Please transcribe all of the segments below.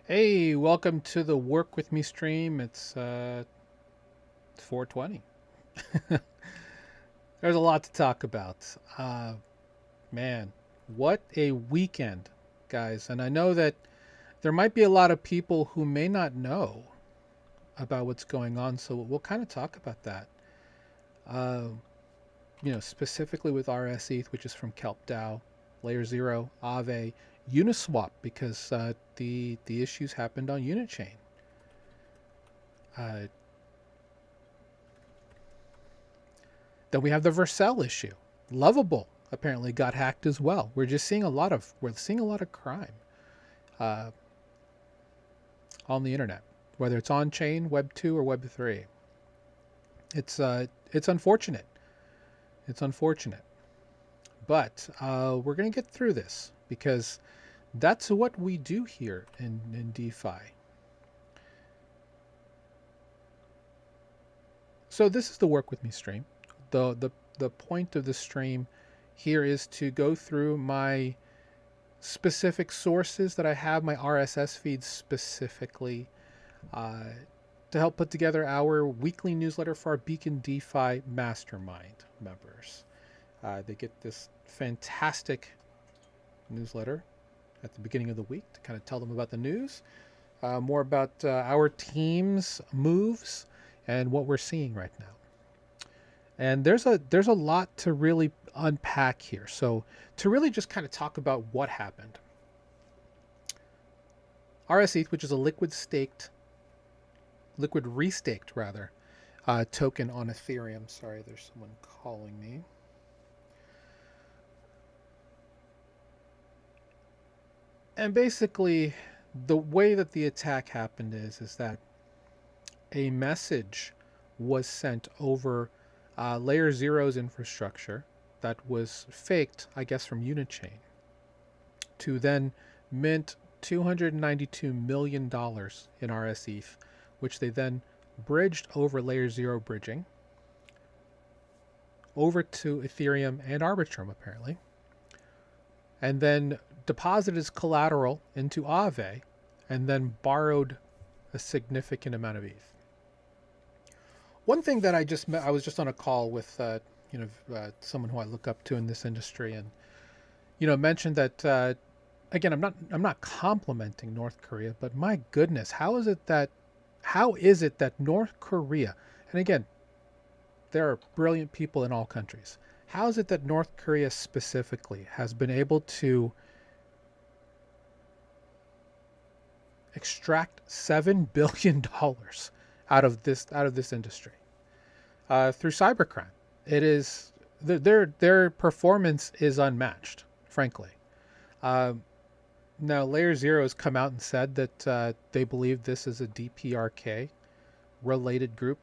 Hey, welcome to the Work With Me stream. It's 4:20. There's a lot to talk about. Man, what a weekend, guys. And I know that there might be a lot of people who may not know about what's going on, so we'll kind of talk about that. Uh, specifically with RS ETH, which is from Kelp DAO, Layer Zero, Aave, Uniswap, because the issues happened on Unichain. Uh, Then we have the Vercel issue. Lovable apparently got hacked as well. We're seeing a lot of crime uh, on the internet, whether it's on chain, Web 2 or Web 3. It's unfortunate. It's unfortunate, but we're gonna get through this because that's what we do here in DeFi. So this is the Work With Me stream. The point of the stream here is to go through my specific sources that I have, my RSS feeds specifically, uh, to help put together our weekly newsletter for our Beacon DeFi Mastermind members. They get this fantastic newsletter at the beginning of the week to kind of tell them about the news, more about our team's moves and what we're seeing right now. And there's a lot to really unpack here. So to really just kind of talk about what happened. RSETH, which is a liquid restaked rather, token on Ethereum. Sorry, there's someone calling me. And basically, the way that the attack happened is that a message was sent over Layer Zero's infrastructure that was faked, I guess, from Unichain to then mint $292 million in RSETH, which they then bridged over Layer Zero bridging over to Ethereum and Arbitrum, apparently, and then deposited as collateral into Aave, and then borrowed a significant amount of ETH. One thing that I was just on a call with someone who I look up to in this industry, and mentioned that again, I'm not complimenting North Korea, but my goodness, how is it that North Korea, and again, there are brilliant people in all countries. How is it that North Korea specifically has been able to extract $7 billion out of this industry through cybercrime? It is their performance is unmatched, frankly. Uh, Now, Layer Zero has come out and said that they believe this is a DPRK related group,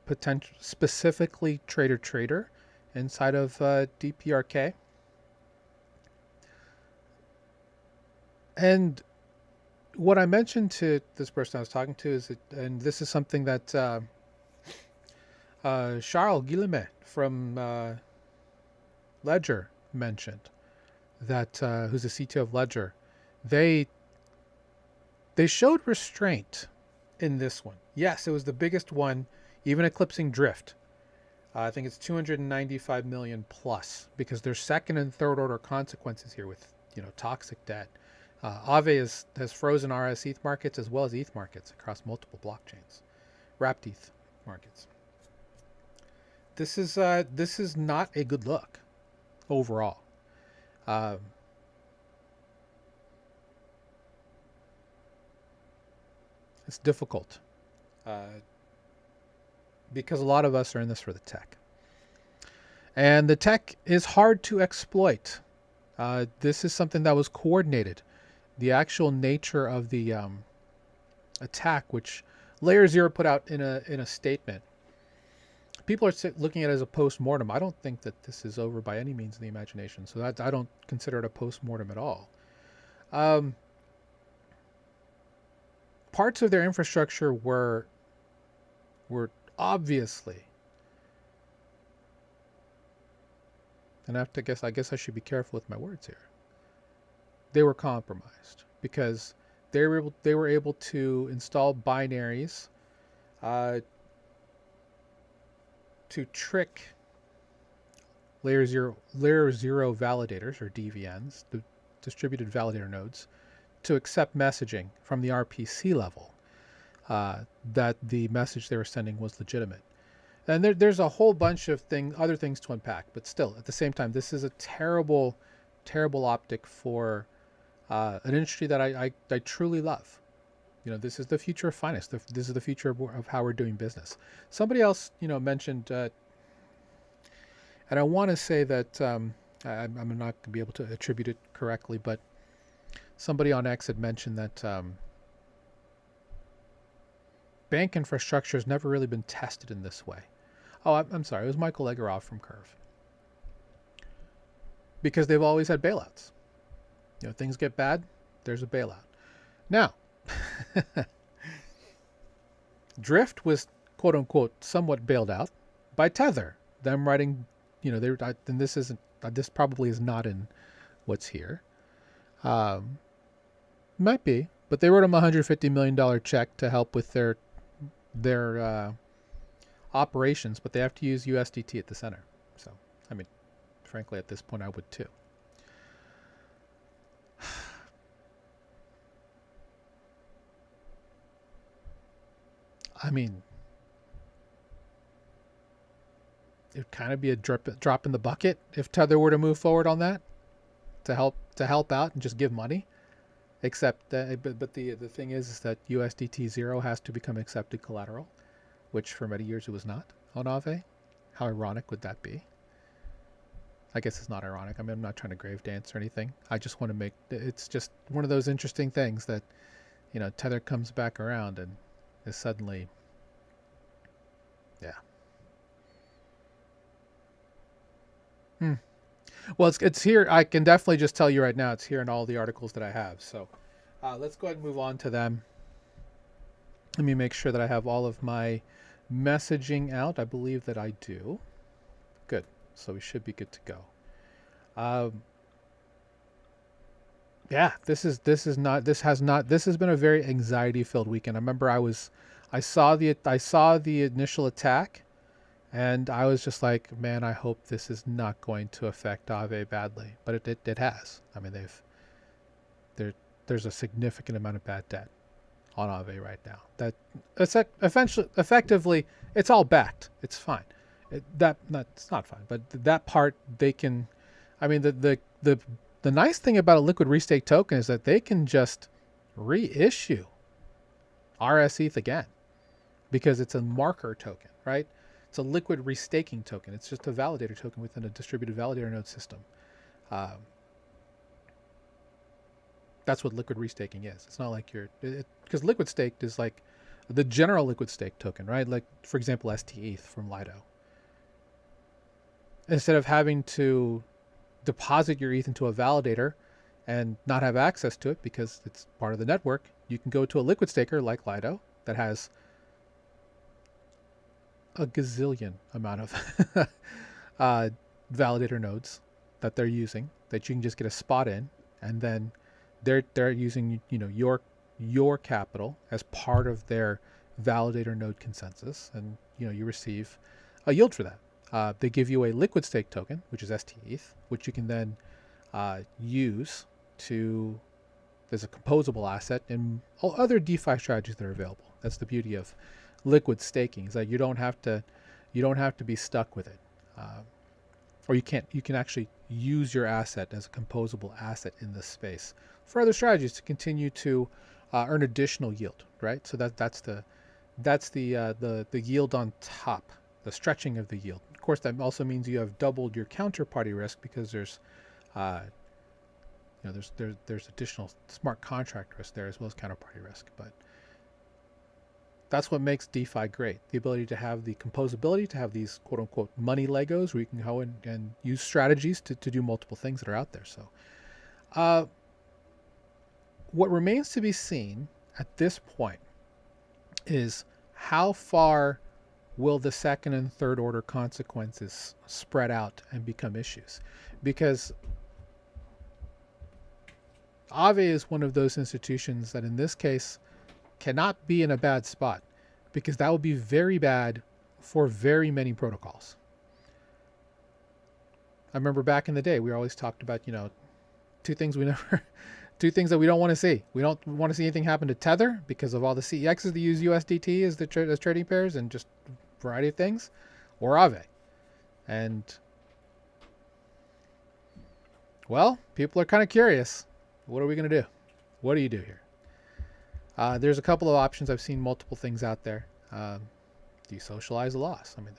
potential specifically trader inside of DPRK. And what I mentioned to this person I was talking to is that, and this is something that Charles Guillemet from Ledger mentioned, that who's the CTO of Ledger. They they showed restraint in this one. Yes, it was the biggest one, even eclipsing Drift. I think it's 295 million plus, because there's second and third order consequences here with toxic debt. Aave has frozen RS ETH markets as well as ETH markets across multiple blockchains, wrapped ETH markets. This is not a good look overall. Um, it's difficult uh, because a lot of us are in this for the tech, and the tech is hard to exploit. This is something that was coordinated. The actual nature of the attack, which Layer Zero put out in a statement, people are looking at it as a post-mortem. I don't think that this is over by any means in the imagination, so I don't consider it a post-mortem at all. Um, Parts of their infrastructure were obviously, and I guess I should be careful with my words here. They were compromised because they were able to install binaries to trick layer zero validators, or DVNs, the distributed validator nodes, to accept messaging from the RPC level, that the message they were sending was legitimate. And there's a whole bunch of other things to unpack, but still, at the same time, this is a terrible, terrible optic for an industry that I truly love. This is the future of finance. This is the future of how we're doing business. Somebody else, mentioned, and I want to say that I'm not going to be able to attribute it correctly, but somebody on X had mentioned that bank infrastructure has never really been tested in this way. Oh, I'm sorry. It was Michael Egorov from Curve. Because they've always had bailouts. Things get bad, there's a bailout. Now, Drift was, quote unquote, somewhat bailed out by Tether. Them writing, and this probably is not in what's here. Might be, but they wrote them a $150 million check to help with their operations, but they have to use USDT at the center. So, I mean, frankly, at this point, I would too. I mean, it would kind of be a drop in the bucket if Tether were to move forward on that to help out and just give money. Except, but the thing is that USDT 0 has to become accepted collateral, which for many years it was not on Aave. How ironic would that be? I guess it's not ironic. I mean, I'm not trying to grave dance or anything. I just want to make, it's just one of those interesting things that, Tether comes back around and is suddenly, yeah. Well, it's here. I can definitely just tell you right now, it's here in all the articles that I have. So let's go ahead and move on to them. Let me make sure that I have all of my messaging out. I believe that I do. Good. So we should be good to go. Yeah, this has been a very anxiety-filled weekend. I remember I saw the initial attack, and I was just like, man, I hope this is not going to affect Aave badly. But it has. I mean, there's a significant amount of bad debt on Aave right now. That effectively, it's all backed. It's fine. It's not fine, but that part they can. I mean, the nice thing about a liquid restake token is that they can just reissue RSETH again, because it's a marker token, right? It's a liquid restaking token. It's just a validator token within a distributed validator node system. That's what liquid restaking is. It's not like because liquid staked is like the general liquid stake token, right? Like, for example, STETH from Lido. Instead of having to deposit your ETH into a validator and not have access to it because it's part of the network, you can go to a liquid staker like Lido that has a gazillion amount of validator nodes that they're using that you can just get a spot in, and then they're using your capital as part of their validator node consensus, and you receive a yield for that. They give you a liquid stake token, which is STETH, which you can then use as a composable asset in all other DeFi strategies that are available. That's the beauty of liquid staking, is that you don't have to be stuck with it, or you can actually use your asset as a composable asset in this space for other strategies to continue to earn additional yield, right? So that's the yield on top, the stretching of the yield. Of course, that also means you have doubled your counterparty risk, because there's additional smart contract risk there as well as counterparty risk. But that's what makes DeFi great: the ability to have the composability, to have these quote unquote money Legos where you can go and use strategies to do multiple things that are out there. So what remains to be seen at this point is how far will the second and third order consequences spread out and become issues. Because Aave is one of those institutions that in this case cannot be in a bad spot, because that would be very bad for very many protocols. I remember back in the day, we always talked about, two things that we don't want to see. We don't want to see anything happen to Tether because of all the CEXs that use USDT as trading pairs and just a variety of things, or Aave. And, well, people are kind of curious. What are we going to do? What do you do here? There's a couple of options. I've seen multiple things out there. Desocialize the loss. I mean,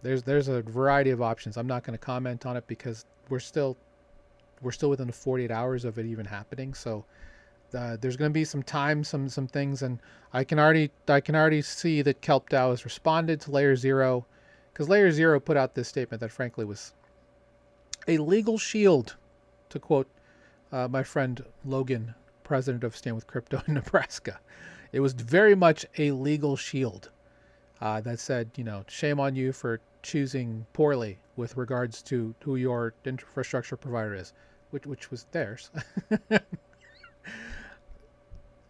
there's a variety of options. I'm not going to comment on it because we're still within the 48 hours of it even happening. So there's going to be some time, some things, and I can already see that Kelp DAO has responded to Layer 0, because Layer 0 put out this statement that frankly was a legal shield, to quote my friend Logan, president of Stand With Crypto in Nebraska. It was very much a legal shield that said, shame on you for choosing poorly with regards to who your infrastructure provider is, which was theirs.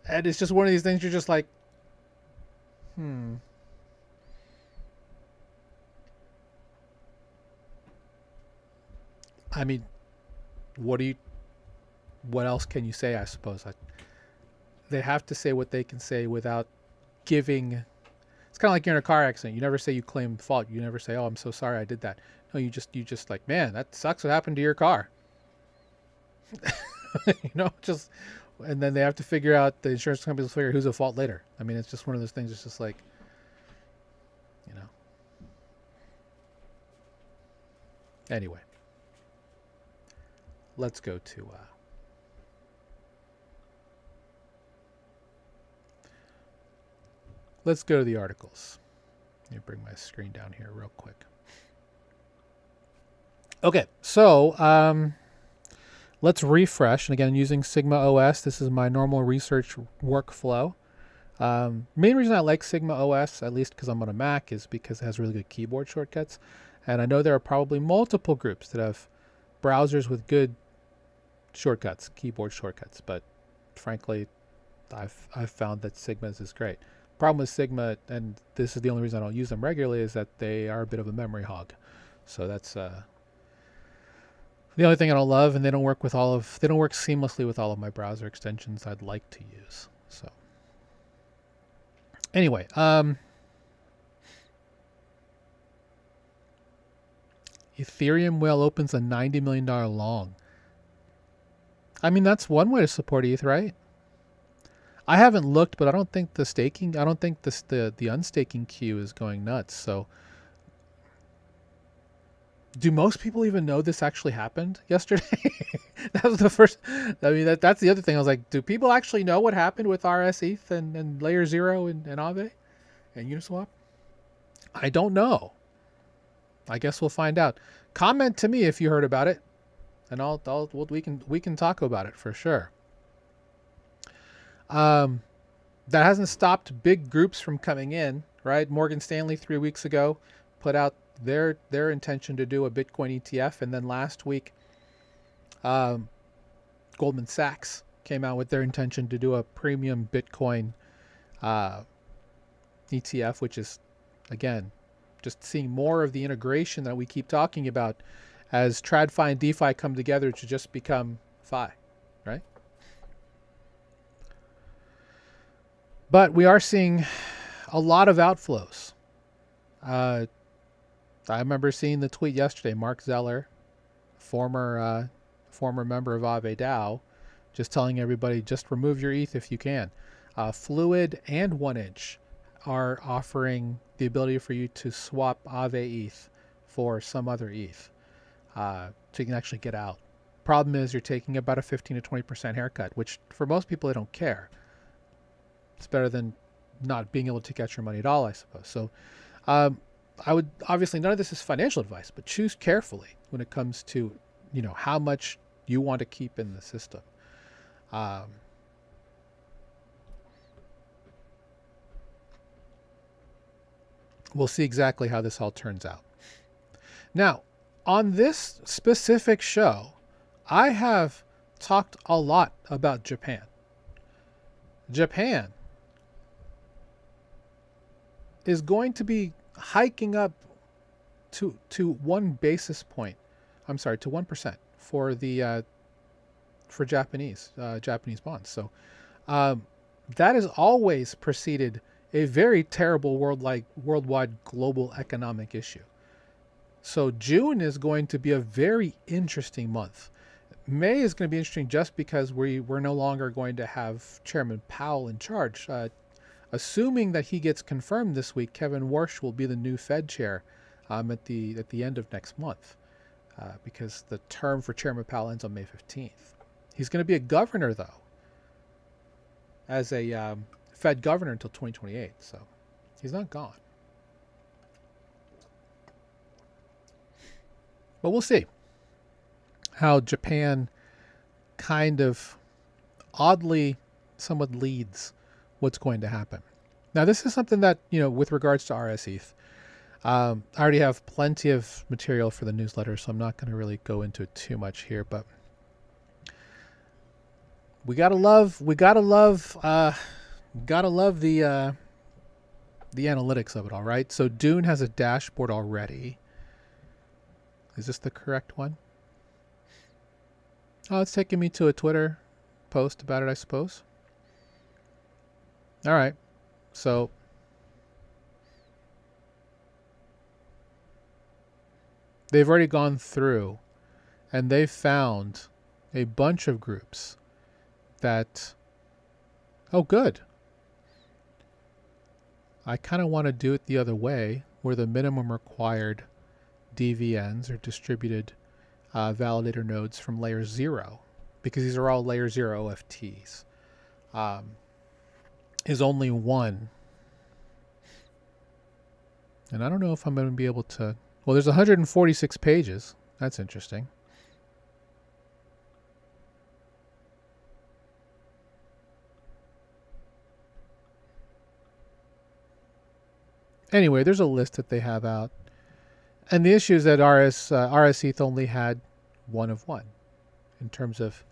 And it's just one of these things you're just like, I mean, what else can you say, I suppose? They have to say what they can say without giving. It's kind of like you're in a car accident. You never say you claim fault. You never say, "Oh, I'm so sorry I did that." No, you just like, "Man, that sucks what happened to your car." Just, and then they have to figure out, the insurance companies will figure who's at fault later. I mean, it's just one of those things. It's just like, Anyway, let's go to the articles. Let me bring my screen down here real quick. Okay, so let's refresh. And again, using Sigma OS, this is my normal research workflow. Main reason I like Sigma OS, at least because I'm on a Mac, is because it has really good keyboard shortcuts. And I know there are probably multiple groups that have browsers with good shortcuts, keyboard shortcuts. But frankly, I've found that Sigma's is great. Problem with Sigma, and this is the only reason I don't use them regularly, is that they are a bit of a memory hog. So that's the only thing I don't love, and they don't work seamlessly with all of my browser extensions I'd like to use. So anyway, Ethereum whale opens a $90 million long. I mean, that's one way to support ETH, right? I haven't looked, but I don't think the unstaking queue is going nuts. So do most people even know this actually happened yesterday? That was the first. I mean, that's the other thing. I was like, do people actually know what happened with RSETH and Layer 0 and Aave and Uniswap? I don't know. I guess we'll find out. Comment to me if you heard about it, and we can talk about it for sure. That hasn't stopped big groups from coming in, right? Morgan Stanley 3 weeks ago put out their intention to do a Bitcoin ETF, and then last week, Goldman Sachs came out with their intention to do a premium Bitcoin ETF, which is, again, just seeing more of the integration that we keep talking about as TradFi and DeFi come together to just become Fi, right? But we are seeing a lot of outflows. I remember seeing the tweet yesterday, Mark Zeller, former member of Aave DAO, just telling everybody, just remove your ETH if you can. Fluid and 1inch are offering the ability for you to swap Aave ETH for some other ETH, so you can actually get out. Problem is you're taking about a 15 to 20% haircut, which for most people, they don't care. It's better than not being able to get your money at all, I suppose. So I would, obviously, none of this is financial advice, but choose carefully when it comes to, how much you want to keep in the system. We'll see exactly how this all turns out. Now, on this specific show, I have talked a lot about Japan. Japan is going to be hiking up to 1 basis point. I'm sorry, to 1% for the for Japanese bonds. So that has always preceded a very terrible worldwide global economic issue. So June is going to be a very interesting month. May is going to be interesting just because we're no longer going to have Chairman Powell in charge. Assuming that he gets confirmed this week, Kevin Warsh will be the new Fed chair at the end of next month, because the term for Chairman Powell ends on May 15th. He's going to be a governor, though, as a Fed governor until 2028, so he's not gone. But we'll see how Japan kind of oddly somewhat leads what's going to happen. Now, this is something that, with regards to RSETH, I already have plenty of material for the newsletter, so I'm not going to really go into it too much here, but we gotta love the analytics of it all, right? So Dune has a dashboard already. Is this the correct one? Oh, it's taking me to a Twitter post about it, I suppose. All right. So they've already gone through and they've found a bunch of groups that, oh, good. I kind of want to do it the other way, where the minimum required DVNs or distributed validator nodes from layer 0, because these are all layer 0 OFTs, is only 1. And I don't know if I'm going to be able to... Well, there's 146 pages. That's interesting. Anyway, there's a list that they have out. And the issue is that RSETH only had 1 of 1 in terms of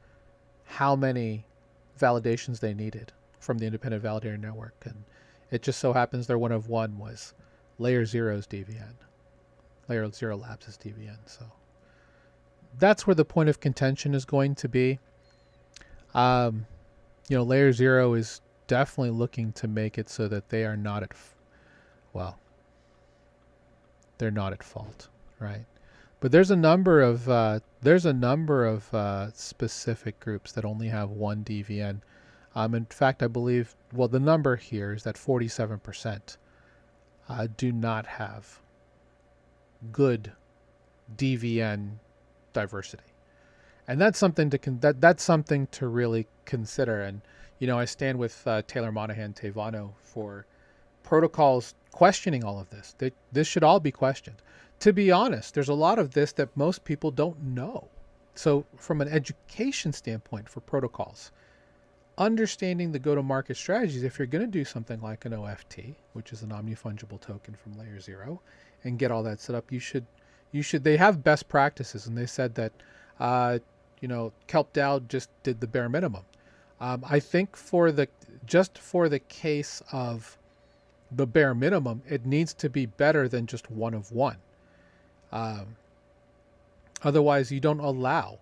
how many validations they needed from the independent validator network. And it just so happens their 1 of 1 was layer 0's DVN. Layer 0 Labs' DVN. So that's where the point of contention is going to be. Layer 0 is definitely looking to make it so that they are not at... they're not at fault, right? But there's a number of specific groups that only have 1 DVN. In fact, I believe, the number here is that 47% do not have good DVN diversity, and that's something that's something to really consider. And I stand with Taylor Monahan Tevano for protocols questioning all of this. This should all be questioned. To be honest, there's a lot of this that most people don't know. So from an education standpoint for protocols, understanding the go-to-market strategies, if you're going to do something like an OFT, which is an omnifungible token from layer 0, and get all that set up, they have best practices, and they said that Kelp DAO just did the bare minimum. I think for the case of the bare minimum, it needs to be better than just 1 of 1. Otherwise, you don't allow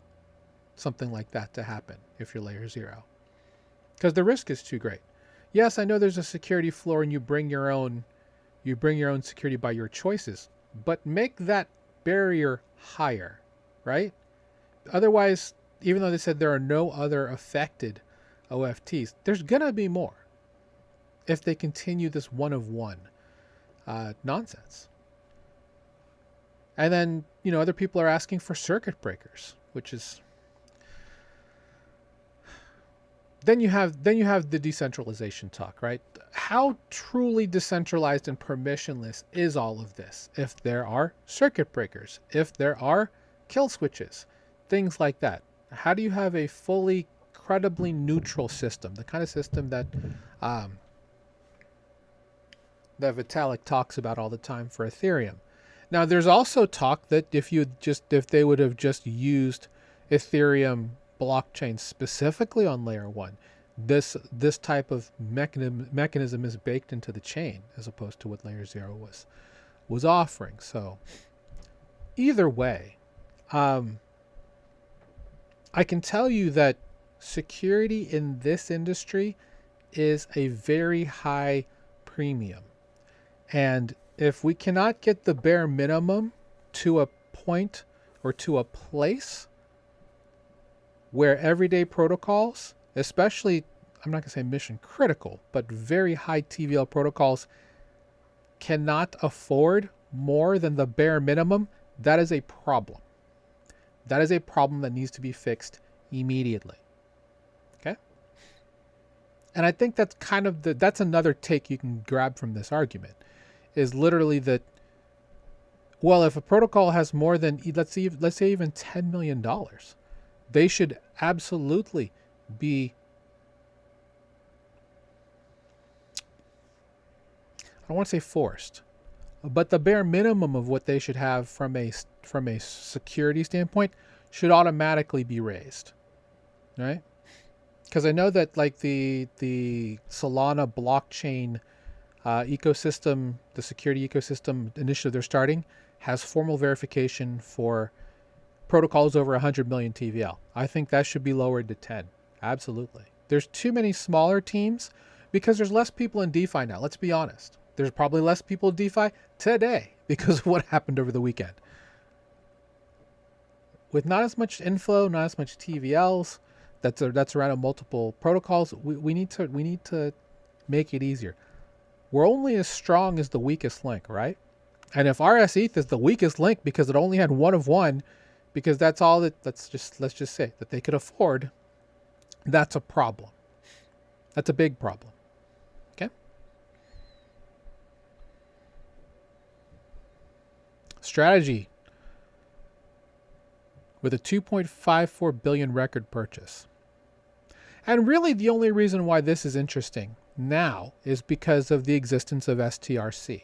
something like that to happen if you're layer 0, because the risk is too great. Yes, I know there's a security floor and you bring your own security by your choices, but make that barrier higher, right? Otherwise, even though they said there are no other affected OFTs, there's gonna be more if they continue this 1 of 1 nonsense. And then, other people are asking for circuit breakers, which is... Then you have the decentralization talk, right? How truly decentralized and permissionless is all of this? If there are circuit breakers, if there are kill switches, things like that. How do you have a fully, credibly neutral system? The kind of system that Vitalik talks about all the time for Ethereum. Now, there's also talk that if they would have just used Ethereum blockchain specifically on layer one, this type of mechanism is baked into the chain as opposed to what layer zero was offering. So either way, I can tell you that security in this industry is a very high premium. And if we cannot get the bare minimum to a point or to a place where everyday protocols, especially, I'm not going to say mission critical, but very high TVL protocols cannot afford more than the bare minimum, that is a problem. That is a problem that needs to be fixed immediately. Okay? And I think that's kind of that's another take you can grab from this argument, is literally that, well, if a protocol has more than, let's say even $10 million, they should absolutely be, I don't want to say forced, but the bare minimum of what they should have from a security standpoint should automatically be raised, right? Because I know that like the Solana blockchain ecosystem, the security ecosystem initiative they're starting, has formal verification for protocols over 100 million TVL. I think that should be lowered to 10. Absolutely. There's too many smaller teams because there's less people in DeFi now. Let's be honest. There's probably less people in DeFi today because of what happened over the weekend. With not as much inflow, not as much TVLs that's around multiple protocols, we need to make it easier. We're only as strong as the weakest link, right? And if RSETH is the weakest link because it only had one of one, because that's all that, let's just say that they could afford, that's a problem. That's a big problem. Okay? Strategy with a 2.54 billion record purchase. And really the only reason why this is interesting now is because of the existence of STRC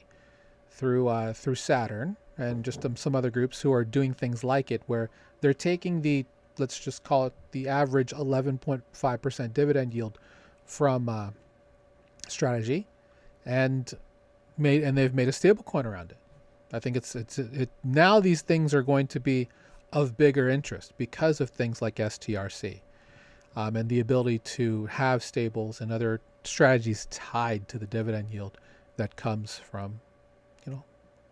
through Saturn and just some other groups who are doing things like it, where they're taking the, let's just call it the average 11.5% dividend yield from Strategy, and they've made a stablecoin around it. I think it's now these things are going to be of bigger interest because of things like STRC, and the ability to have stables and other strategies tied to the dividend yield that comes from,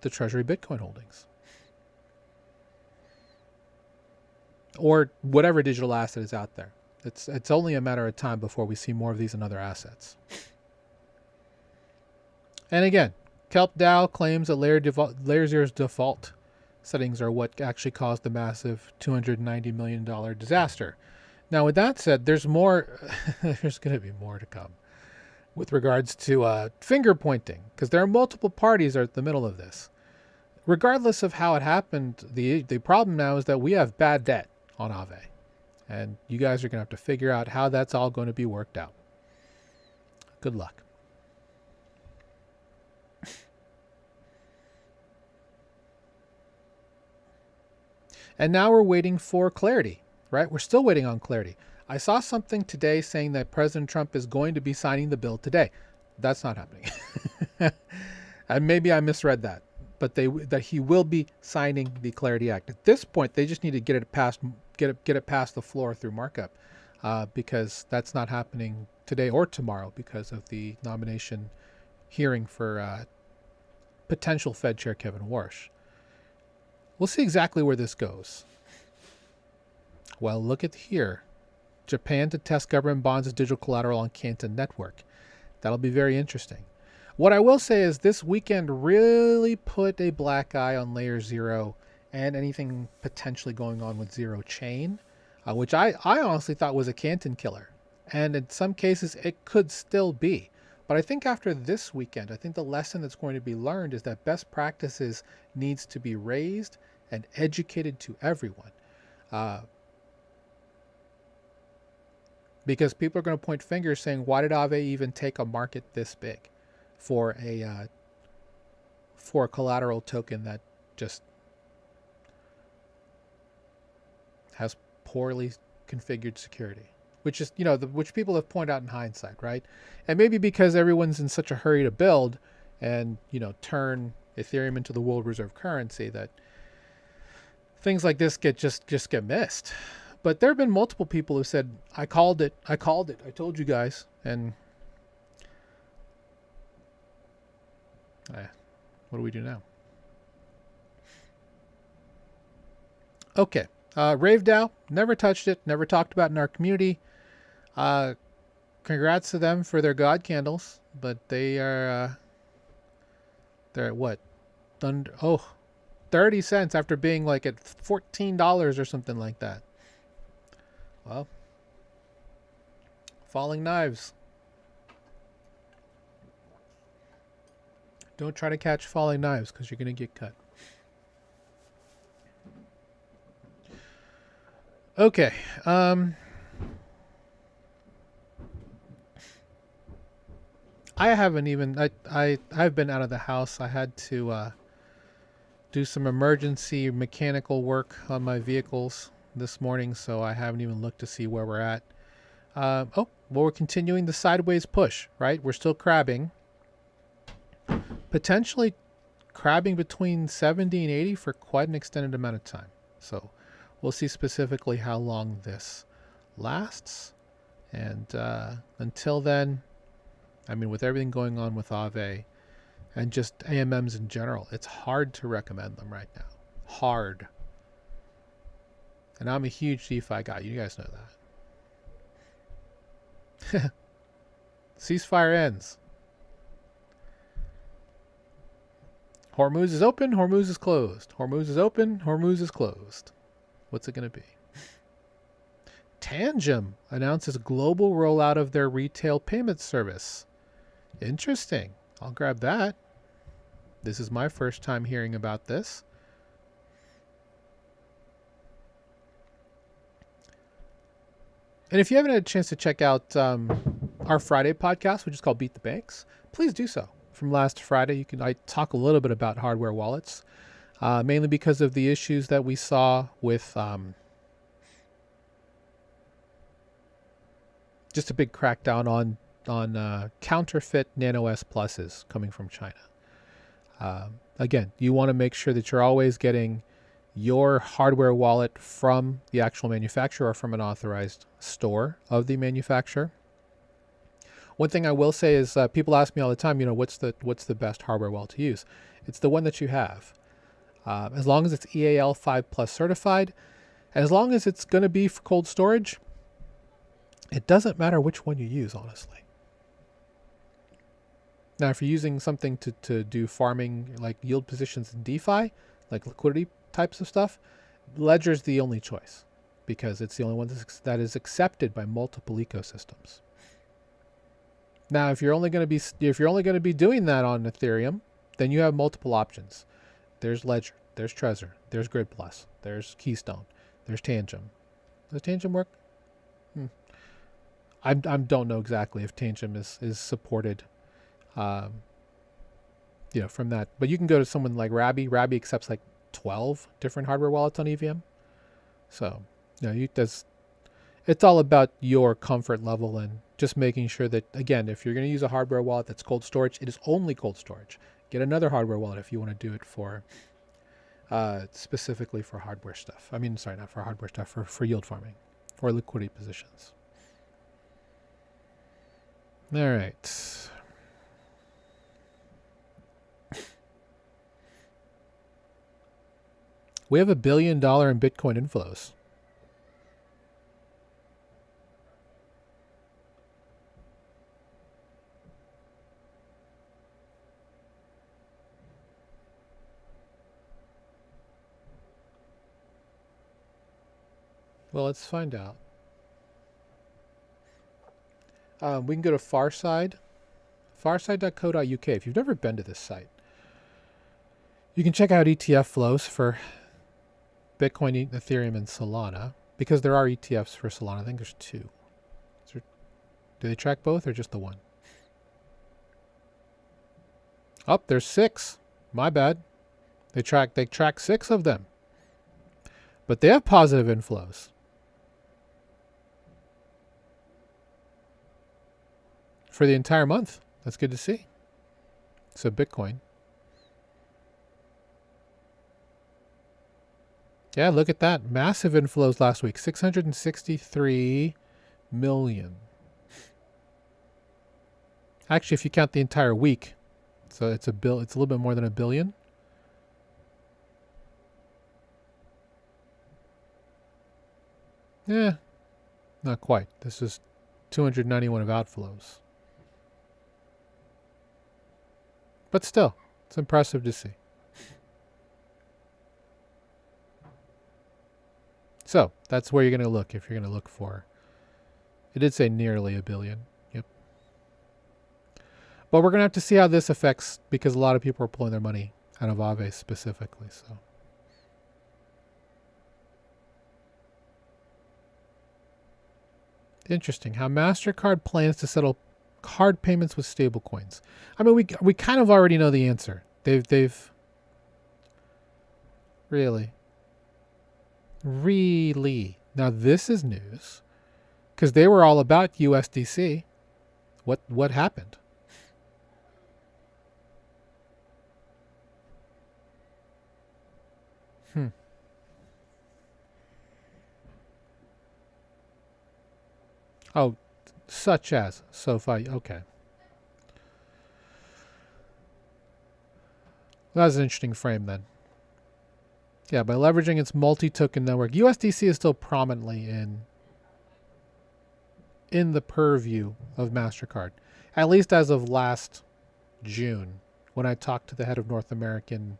the Treasury Bitcoin holdings, or whatever digital asset is out there. It's only a matter of time before we see more of these in other assets. And again, Kelp DAO claims that Layer 0's default settings are what actually caused the massive $290 million disaster. Now, with that said, there's more. There's going to be more to come with regards to finger pointing, because there are multiple parties are at the middle of this. Regardless of how it happened, the problem now is that we have bad debt on Aave, and you guys are going to have to figure out how that's all going to be worked out. Good luck. And now we're waiting for clarity, right? We're still waiting on clarity. I saw something today saying that President Trump is going to be signing the bill today. That's not happening. And maybe I misread that, but that he will be signing the Clarity Act. At this point, they just need to get it past the floor through markup, because that's not happening today or tomorrow because of the nomination hearing for potential Fed Chair Kevin Warsh. We'll see exactly where this goes. Well, look at here. Japan to test government bonds as digital collateral on Canton Network. That'll be very interesting. What I will say is this weekend really put a black eye on Layer 0 and anything potentially going on with Zero Chain, which I honestly thought was a Canton killer. And in some cases, it could still be. But I think after this weekend, I think the lesson that's going to be learned is that best practices needs to be raised and educated to everyone. Because people are going to point fingers saying, why did Aave even take a market this big for a collateral token that just has poorly configured security, which is, which people have pointed out in hindsight, right? And maybe because everyone's in such a hurry to build and, turn Ethereum into the world reserve currency, that things like this just get missed. But there have been multiple people who said, I called it, I told you guys. And what do we do now? Okay. Rave DAO, never touched it, never talked about it in our community. Congrats to them for their God candles, but they're at what? 30 cents after being like at $14 or something like that. Well, falling knives. Don't try to catch falling knives because you're going to get cut. Okay. I haven't even, I've been out of the house. I had to do some emergency mechanical work on my vehicles this morning, so I haven't even looked to see where we're at. Well, we're continuing the sideways push, right? We're still crabbing. Potentially crabbing between 70 and 80 for quite an extended amount of time. So we'll see specifically how long this lasts. And until then, I mean, with everything going on with Aave and just AMMs in general, it's hard to recommend them right now. Hard. And I'm a huge DeFi guy. You guys know that. Ceasefire ends. Hormuz is open, Hormuz is closed. Hormuz is open, Hormuz is closed. What's it going to be? Tangem announces global rollout of their retail payment service. Interesting. I'll grab that. This is my first time hearing about this. And if you haven't had a chance to check out our Friday podcast, which is called Beat the Banks, please do so. From last Friday, I talk a little bit about hardware wallets, mainly because of the issues that we saw with just a big crackdown on counterfeit Nano S Pluses coming from China. Again, you want to make sure that you're always getting your hardware wallet from the actual manufacturer or from an authorized store of the manufacturer. One thing I will say is people ask me all the time, what's the best hardware wallet to use? It's the one that you have. As long as it's EAL 5+ certified, and as long as it's going to be for cold storage, it doesn't matter which one you use, honestly. Now, if you're using something to do farming, like yield positions in DeFi, like liquidity types of stuff, Ledger's the only choice because it's the only one that is accepted by multiple ecosystems. Now, if you're only going to be doing that on Ethereum, then you have multiple options. There's Ledger, there's Trezor, there's Grid Plus, there's Keystone, there's Tangem. Does Tangem work? I don't know exactly if Tangem is supported, from that. But you can go to someone like Rabby. Rabby accepts like 12 different hardware wallets on EVM. So, it's all about your comfort level and just making sure that, again, if you're going to use a hardware wallet that's cold storage, it is only cold storage. Get another hardware wallet if you want to do it for specifically for hardware stuff. I mean, sorry, not for hardware stuff, for yield farming or liquidity positions. All right. We have $1 billion in Bitcoin inflows. Well, let's find out. We can go to Farside, farside.co.uk. If you've never been to this site, you can check out ETF flows for Bitcoin, Ethereum, and Solana, because there are ETFs for Solana. I think there's 2. Do they track both or just the one? Oh, there's 6. My bad. They track 6 of them. But they have positive inflows. for the entire month. That's good to see. So Bitcoin. Yeah, look at that. Massive inflows last week. 663 million. Actually, if you count the entire week, so it's a little bit more than $1 billion. Yeah, not quite. This is 291 of outflows. But still, it's impressive to see. So that's where you're going to look if you're going to look for. It did say nearly $1 billion. Yep. But we're going to have to see how this affects, because a lot of people are pulling their money out of Aave specifically. So. Interesting how MasterCard plans to settle card payments with stablecoins. I mean, we kind of already know the answer. They've really. Now this is news, because they were all about USDC. What happened? Oh, such as SoFi. Okay. That's an interesting frame then. Yeah, by leveraging its multi-token network, USDC is still prominently in the purview of MasterCard, at least as of last June, when I talked to the head of North American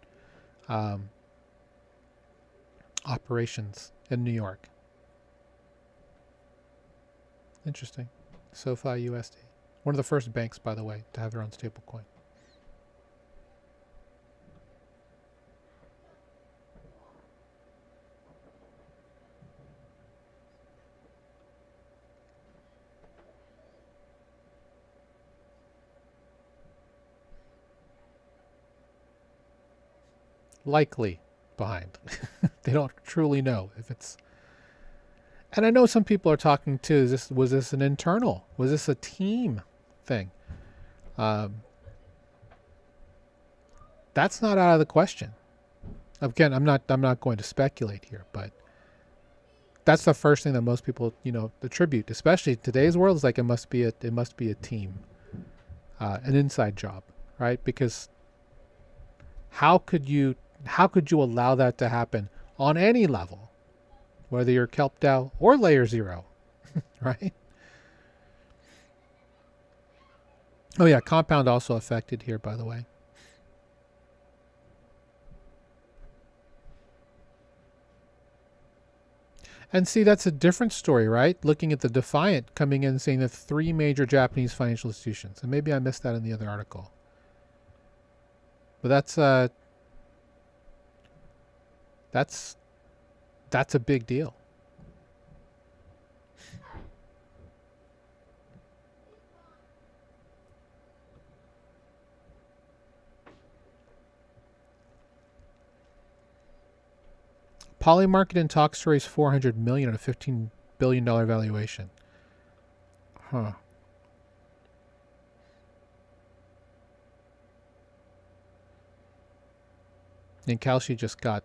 operations in New York. Interesting. SoFi USD. One of the first banks, by the way, to have their own stablecoin. Likely behind. They don't truly know if it's. And I know some people are talking too. Was this an internal? Was this a team thing? That's not out of the question. Again, I'm not going to speculate here, but that's the first thing that most people attribute, especially in today's world. Is like it must be a team, an inside job, right? Because how could you allow that to happen on any level, whether you're Kelp DAO or Layer 0, right? Oh yeah, Compound also affected here, by the way. And see, that's a different story, right? Looking at the Defiant coming in and saying that 3 major Japanese financial institutions, and maybe I missed that in the other article. But that's a big deal. Polymarket in talks to raise $400 million on a $15 billion valuation. Huh. And Kalshi just got,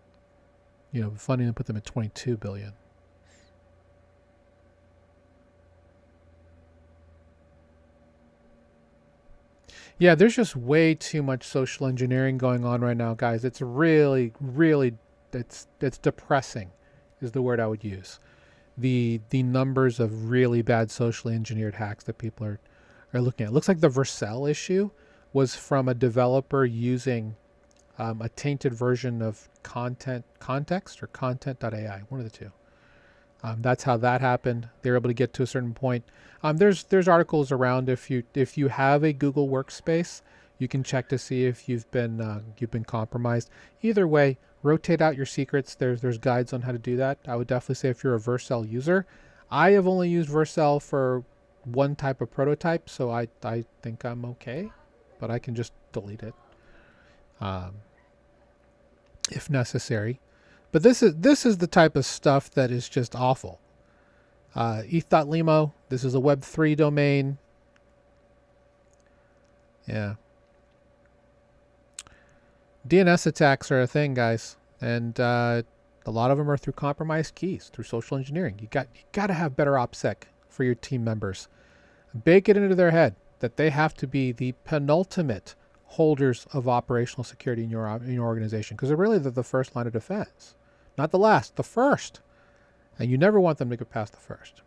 funding to put them at $22 billion. Yeah, there's just way too much social engineering going on right now, guys. It's really, really, it's depressing is the word I would use. The numbers of really bad socially engineered hacks that people are looking at. It looks like the Vercel issue was from a developer using a tainted version of context or content.ai, one of the two. That's how that happened. They were able to get to a certain point. There's articles around if you have a Google Workspace, you can check to see if you've been compromised. Either way, rotate out your secrets. There's guides on how to do that. I would definitely say if you're a Vercel user, I have only used Vercel for one type of prototype, so I think I'm okay, but I can just delete it if necessary. But this is the type of stuff that is just awful. ETH.limo, this is a Web3 domain. Yeah. DNS attacks are a thing, guys, and a lot of them are through compromised keys, through social engineering. You got to have better OPSEC for your team members. Bake it into their head that they have to be the penultimate holders of operational security in your organization, because they're really the first line of defense, not the last, the first, and you never want them to get past the first.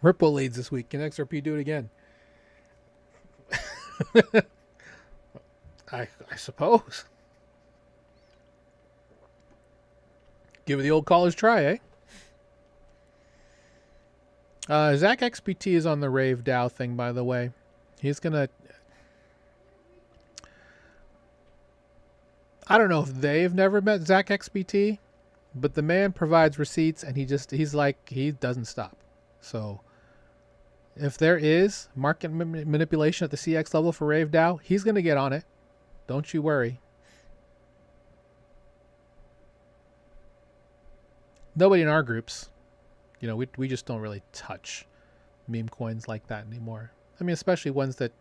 Ripple leads this week. Can XRP do it again? I suppose. Give it the old college try, eh? Zach XBT is on the Rave DAO thing, by the way. He's gonna... I don't know if they've never met Zach XBT, but the man provides receipts, and he's like, he doesn't stop. So if there is market manipulation at the CX level for Rave DAO, he's going to get on it. Don't you worry. Nobody in our groups, we just don't really touch meme coins like that anymore. I mean, especially ones that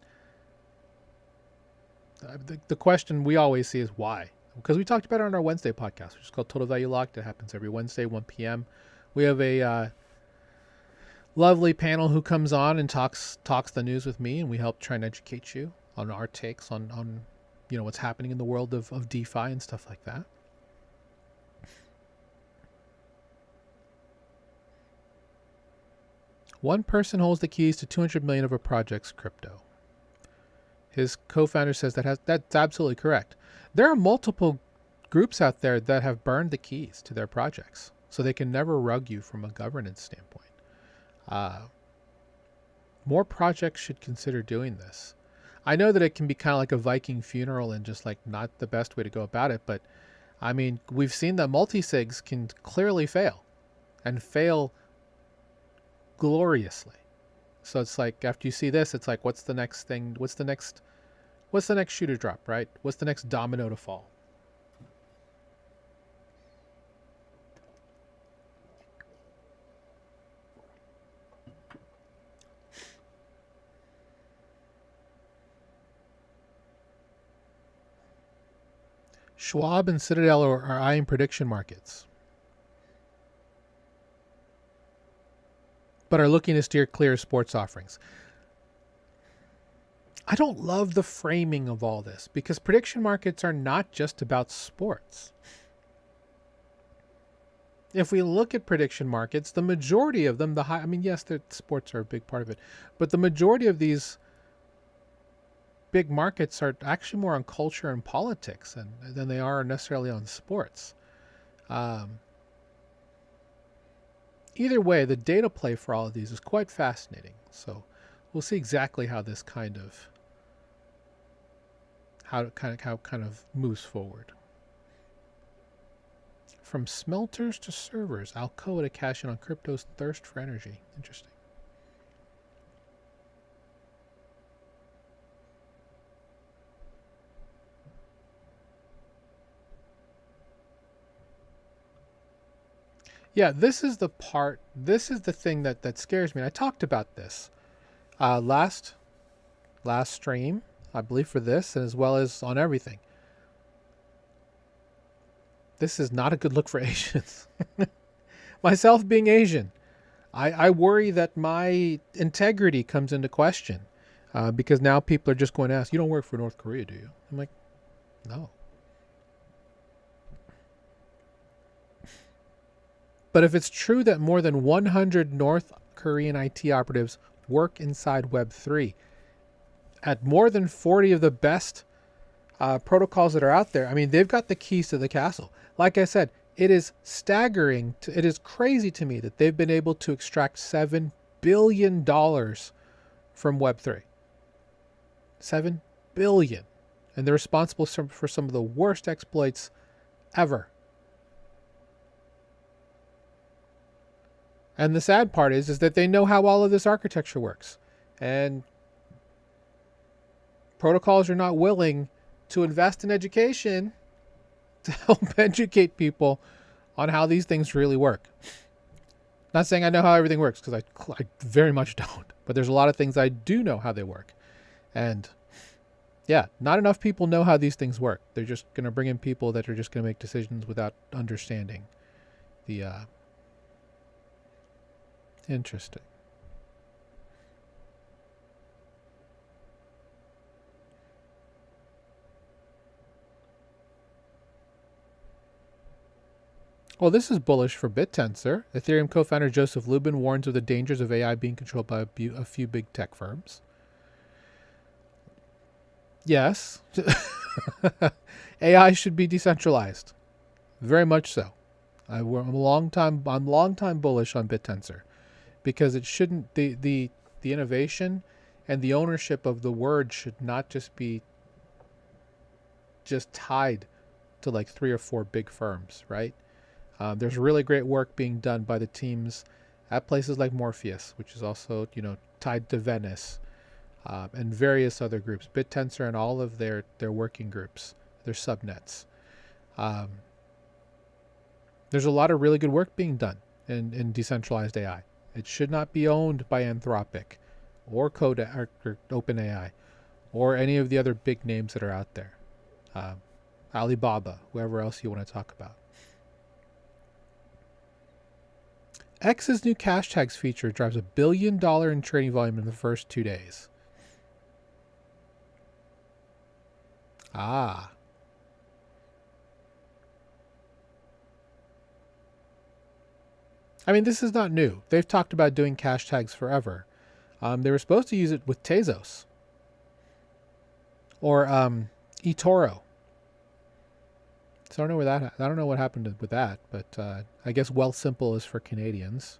the question we always see is why. Because we talked about it on our Wednesday podcast, which is called Total Value Locked. It happens every Wednesday, 1 p.m. We have a lovely panel who comes on and talks the news with me, and we help try and educate you on our takes on what's happening in the world of DeFi and stuff like that. One person holds the keys to 200 million of a project's crypto. His co-founder says that's absolutely correct. There are multiple groups out there that have burned the keys to their projects, so they can never rug you from a governance standpoint. More projects should consider doing this. I know that it can be kind of like a Viking funeral and just like not the best way to go about it, but I mean, we've seen that multi-sigs can clearly fail and fail gloriously. So it's like, after you see this, it's like, what's the next thing? What's the next shoe to drop, right? What's the next domino to fall? Schwab and Citadel are eyeing prediction markets, but are looking to steer clear of sports offerings. I don't love the framing of all this, because prediction markets are not just about sports. If we look at prediction markets, the majority of them, yes, sports are a big part of it, but the majority of these big markets are actually more on culture and politics than they are necessarily on sports. Either way, the data play for all of these is quite fascinating. So we'll see exactly how this kind of moves forward. From smelters to servers, Alcoa to cash in on crypto's thirst for energy. Interesting. Yeah, this is the thing that scares me. And I talked about this last stream, I believe, for this, and as well as on everything. This is not a good look for Asians. Myself being Asian, I worry that my integrity comes into question because now people are just going to ask, you don't work for North Korea, do you? I'm like, no. But if it's true that more than 100 North Korean IT operatives work inside Web3, at more than 40 of the best protocols that are out there, I mean, they've got the keys to the castle. Like I said, it is staggering. It is crazy to me that they've been able to extract $7 billion from Web3. $7 billion. And they're responsible for some of the worst exploits ever. And the sad part is that they know how all of this architecture works. And protocols are not willing to invest in education to help educate people on how these things really work. Not saying I know how everything works, because I very much don't. But there's a lot of things I do know how they work. And yeah, not enough people know how these things work. They're just going to bring in people that are just going to make decisions without understanding the interesting. Well, this is bullish for BitTensor. Ethereum co-founder Joseph Lubin warns of the dangers of AI being controlled by a few big tech firms. Yes. AI should be decentralized. Very much so. I'm long time bullish on BitTensor, because it shouldn't, the innovation and the ownership of the word should not just be just tied to like 3 or 4 big firms, right? There's really great work being done by the teams at places like Morpheus, which is also, tied to Venice, and various other groups, BitTensor and all of their working groups, their subnets. There's a lot of really good work being done in decentralized AI. It should not be owned by Anthropic or OpenAI or any of the other big names that are out there. Alibaba, whoever else you want to talk about. X's new cash tags feature drives $1 billion in trading volume in the first 2 days. Ah. I mean, this is not new. They've talked about doing cash tags forever. They were supposed to use it with Tezos or eToro. So I don't know what happened with that, but I guess Wealthsimple is for Canadians.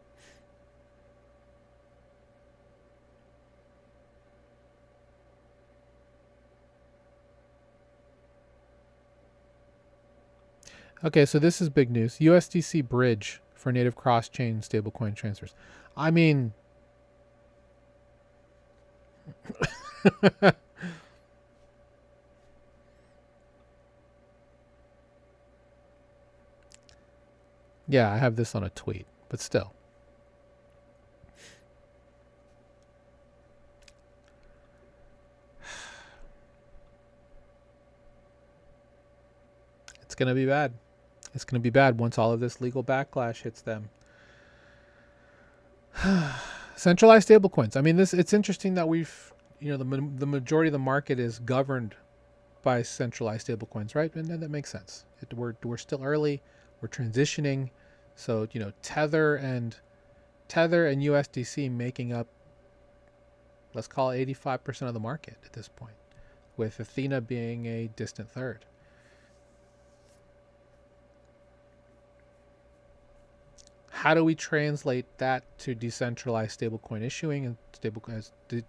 Okay, so this is big news. USDC bridge for native cross-chain stablecoin transfers. I mean, yeah, I have this on a tweet, but still. It's going to be bad. It's going to be bad once all of this legal backlash hits them. Centralized stablecoins. I mean, it's interesting that the majority of the market is governed by centralized stablecoins, right? And that makes sense. We're still early. We're transitioning. So, Tether and USDC making up, let's call it 85% of the market at this point, with Athena being a distant third. How do we translate that to decentralized stablecoin issuing and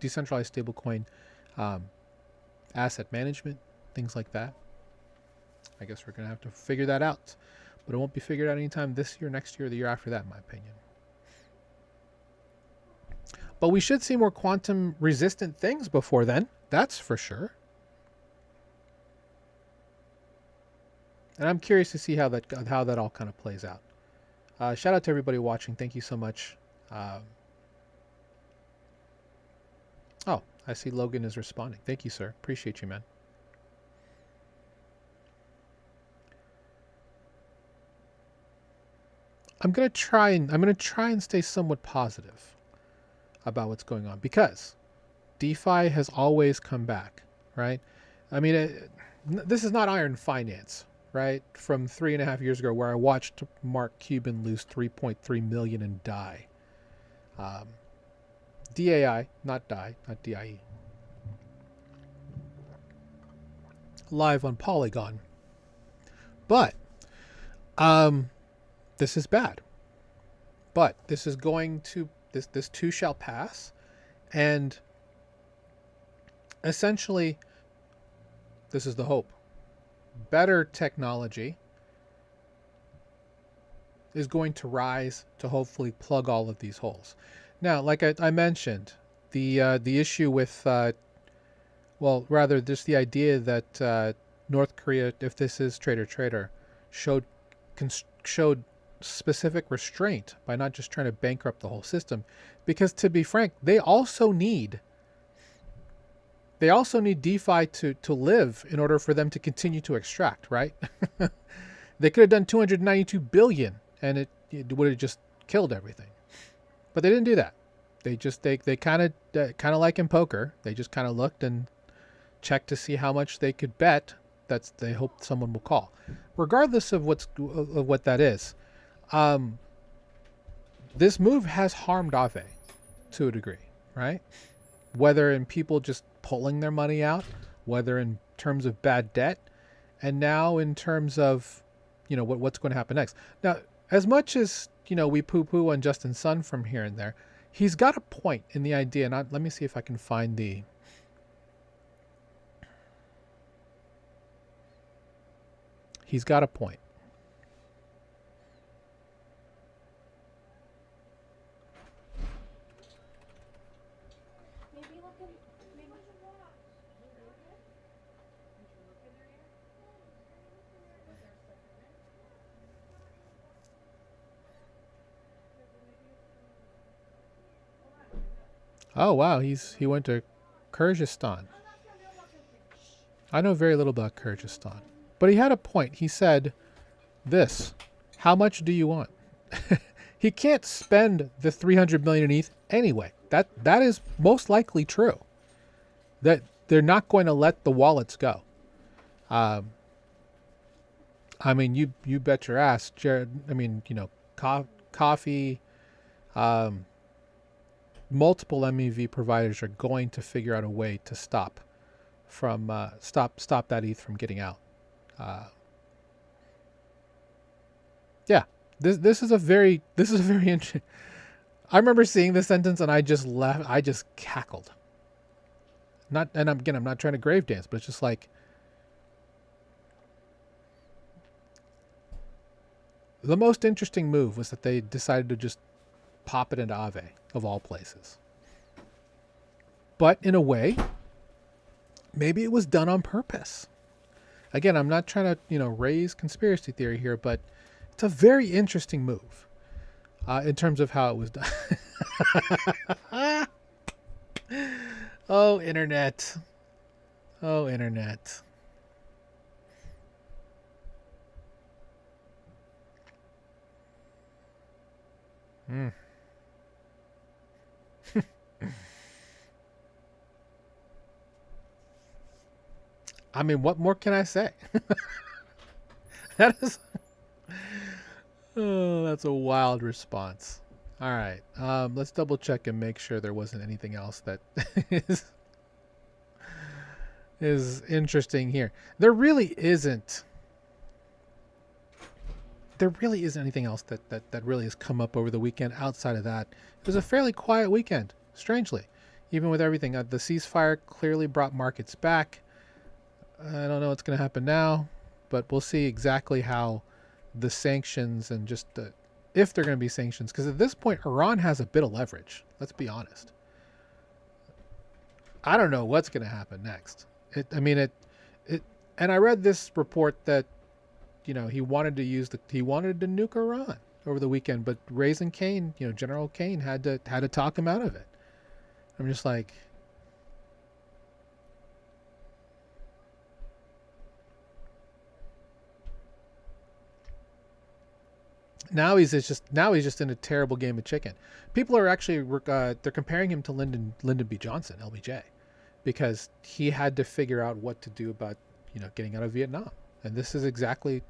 decentralized stablecoin asset management, things like that? I guess we're going to have to figure that out. But it won't be figured out anytime this year, next year, or the year after that, in my opinion. But we should see more quantum resistant things before then. That's for sure. And I'm curious to see how that all kind of plays out. Shout out to everybody watching. Thank you so much. Oh, I see Logan is responding. Thank you, sir. Appreciate you, man. I'm gonna try and stay somewhat positive about what's going on, because DeFi has always come back, right? I mean, this is not Iron Finance, right? From 3.5 years ago, where I watched Mark Cuban lose 3.3 million and die. DAI, not die, not DIE. Live on Polygon. But this is bad. But this is going to, this too shall pass. And essentially, this is the hope. Better technology is going to rise to hopefully plug all of these holes. Now, like I mentioned, the issue with, well, rather just the idea that North Korea, if this is trader, showed showed specific restraint by not just trying to bankrupt the whole system, because to be frank, they also need DeFi to live in order for them to continue to extract, right? They could have done 292 billion and it would have just killed everything. But they didn't do that. They kind of like in poker, they just kind of looked and checked to see how much they could bet that they hope someone will call. Regardless of what that is, this move has harmed Aave to a degree, right? Whether in people just pulling their money out, whether in terms of bad debt, and now in terms of, what's going to happen next. Now, as much as, we poo-poo on Justin Sun from here and there, he's got a point in the idea. And let me see if I can find the... He's got a point. Oh wow, he went to Kyrgyzstan. I know very little about Kyrgyzstan, but he had a point. He said this: how much do you want? He can't spend the 300 million in ETH anyway. That is most likely true. That they're not going to let the wallets go. I mean, you bet your ass, Jared. I mean, coffee. Multiple MEV providers are going to figure out a way to stop that ETH from getting out. Yeah, this is a very interesting. I remember seeing this sentence and I just laughed. I just cackled. I'm not trying to grave dance, but it's just like the most interesting move was that they decided to just pop it into Aave, of all places. But in a way, maybe it was done on purpose. Again, I'm not trying to, raise conspiracy theory here, but it's a very interesting move in terms of how it was done. Oh, internet. Oh, internet. I mean, what more can I say? That is... Oh, that's a wild response. All right. Let's double check and make sure there wasn't anything else that is interesting here. There really isn't anything else that really has come up over the weekend outside of that. It was a fairly quiet weekend, strangely. Even with everything. The ceasefire clearly brought markets back. I don't know what's going to happen now, but we'll see exactly how the sanctions and just if they're going to be sanctions. Because at this point, Iran has a bit of leverage. Let's be honest. I don't know what's going to happen next. And I read this report that, he wanted to nuke Iran over the weekend, but Raising Cane, General Kane had to talk him out of it. I'm just like, now he's just in a terrible game of chicken. People are actually they're comparing him to Lyndon B. Johnson, LBJ, because he had to figure out what to do about getting out of Vietnam. And this is exactly,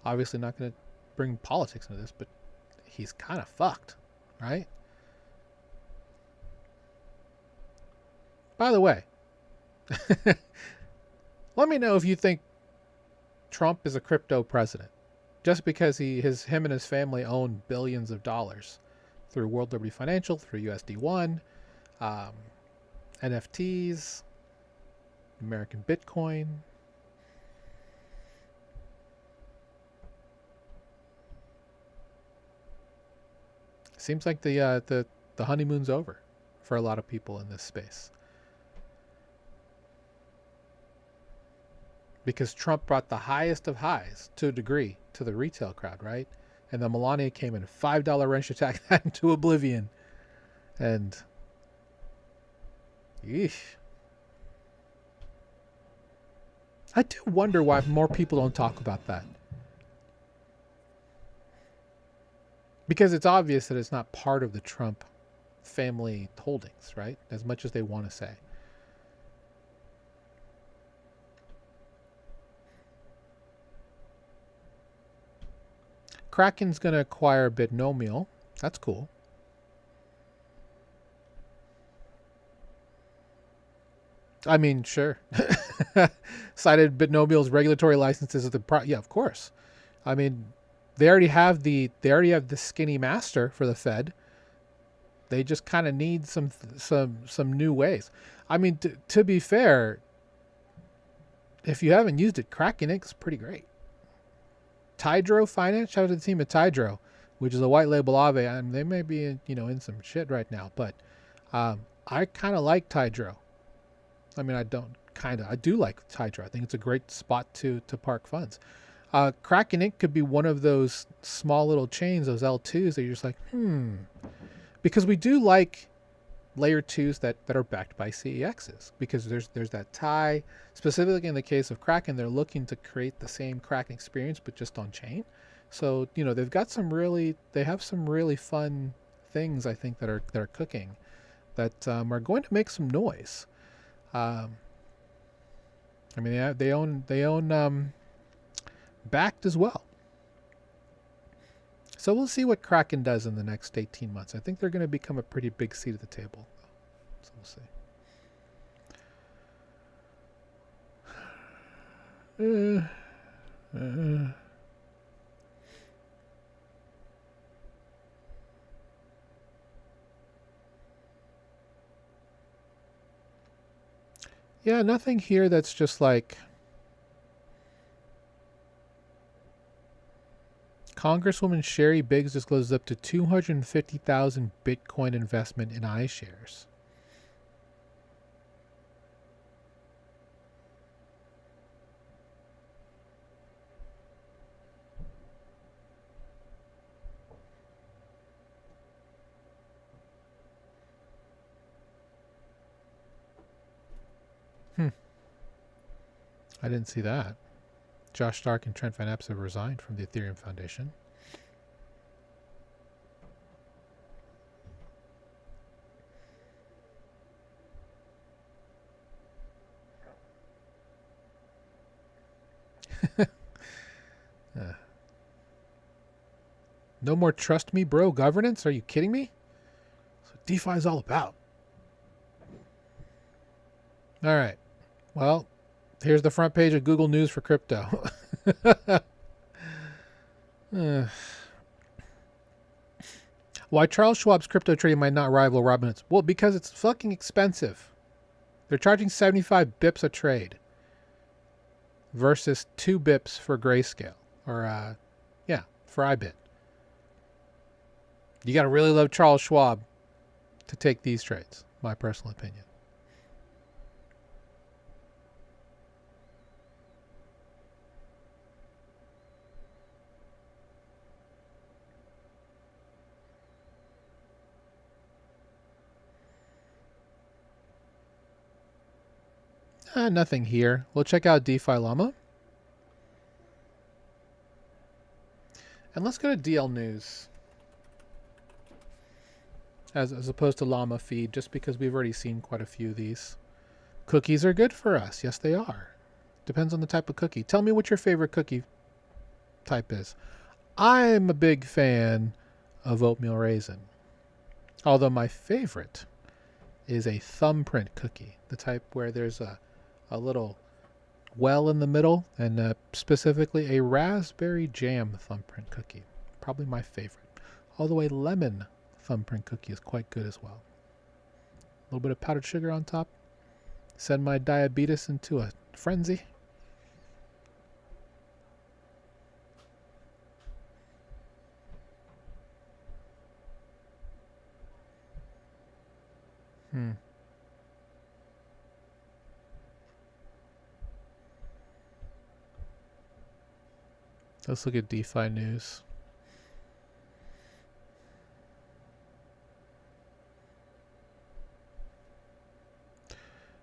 obviously not going to bring politics into this, but he's kind of fucked, right? By the way, let me know if you think Trump is a crypto president. Just because him and his family own billions of dollars through World Liberty Financial, through USD1, NFTs, American Bitcoin. Seems like the honeymoon's over for a lot of people in this space. because Trump brought the highest of highs to a degree to the retail crowd, right? And then Melania came in $5 wrench attack that into oblivion. And yeesh. I do wonder why more people don't talk about that. Because it's obvious that it's not part of the Trump family holdings, right? As much as they want to say. Kraken's going to acquire Binomial. That's cool. I mean, sure. Cited Binomial's regulatory licenses. Yeah, of course. I mean, they already have the skinny master for the Fed. They just kind of need some new ways. I mean, to be fair, if you haven't used it, Kraken Inc. is pretty great. Tidro Finance, shout out to the team at Tidro, which is a white label Aave, and they may be in some shit right now, but I kind of like Tidro. I mean, I do like Tidro. I think it's a great spot to park funds. Kraken Inc. could be one of those small little chains, those L2s that you're just like, because we do like layer 2s that are backed by CEXs, because there's that tie. Specifically in the case of Kraken, they're looking to create the same Kraken experience but just on chain. So they've got they have some really fun things, I think, that are cooking that are going to make some noise. I mean, they own Backed as well. So we'll see what Kraken does in the next 18 months. I think they're going to become a pretty big seat at the table. So we'll see. Yeah, nothing here that's just like Congresswoman Sherry Biggs discloses up to 250,000 Bitcoin investment in iShares. I didn't see that. Josh Stark and Trent Van Epps have resigned from the Ethereum Foundation. No more trust me, bro governance? Are you kidding me? That's what DeFi is all about. All right. Well, here's the front page of Google News for crypto. Why Charles Schwab's crypto trading might not rival Robinhood's? Well, because it's fucking expensive. They're charging 75 bips a trade versus 2 bips for Grayscale. Or, for iBit. You got to really love Charles Schwab to take these trades, my personal opinion. Nothing here. We'll check out DeFi Llama. And let's go to DL News. As opposed to Llama Feed, just because we've already seen quite a few of these. Cookies are good for us. Yes, they are. Depends on the type of cookie. Tell me what your favorite cookie type is. I'm a big fan of oatmeal raisin. Although my favorite is a thumbprint cookie. The type where there's a little well in the middle, and specifically a raspberry jam thumbprint cookie. Probably my favorite. Although a lemon thumbprint cookie is quite good as well. A little bit of powdered sugar on top. Send my diabetes into a frenzy. Let's look at DeFi news.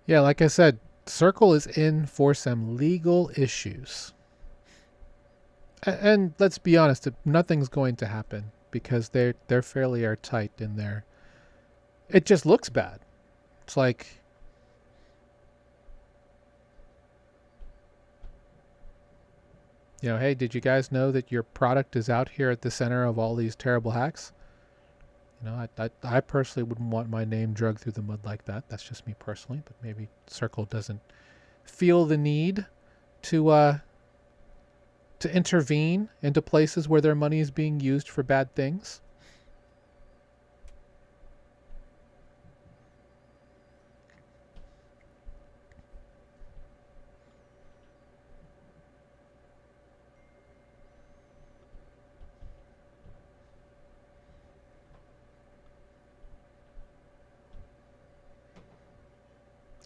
Yeah, like I said, Circle is in for some legal issues. And let's be honest, nothing's going to happen because they're fairly airtight in there. It just looks bad. It's like, hey, did you guys know that your product is out here at the center of all these terrible hacks? I personally wouldn't want my name dragged through the mud like that. That's just me personally, but maybe Circle doesn't feel the need to intervene into places where their money is being used for bad things.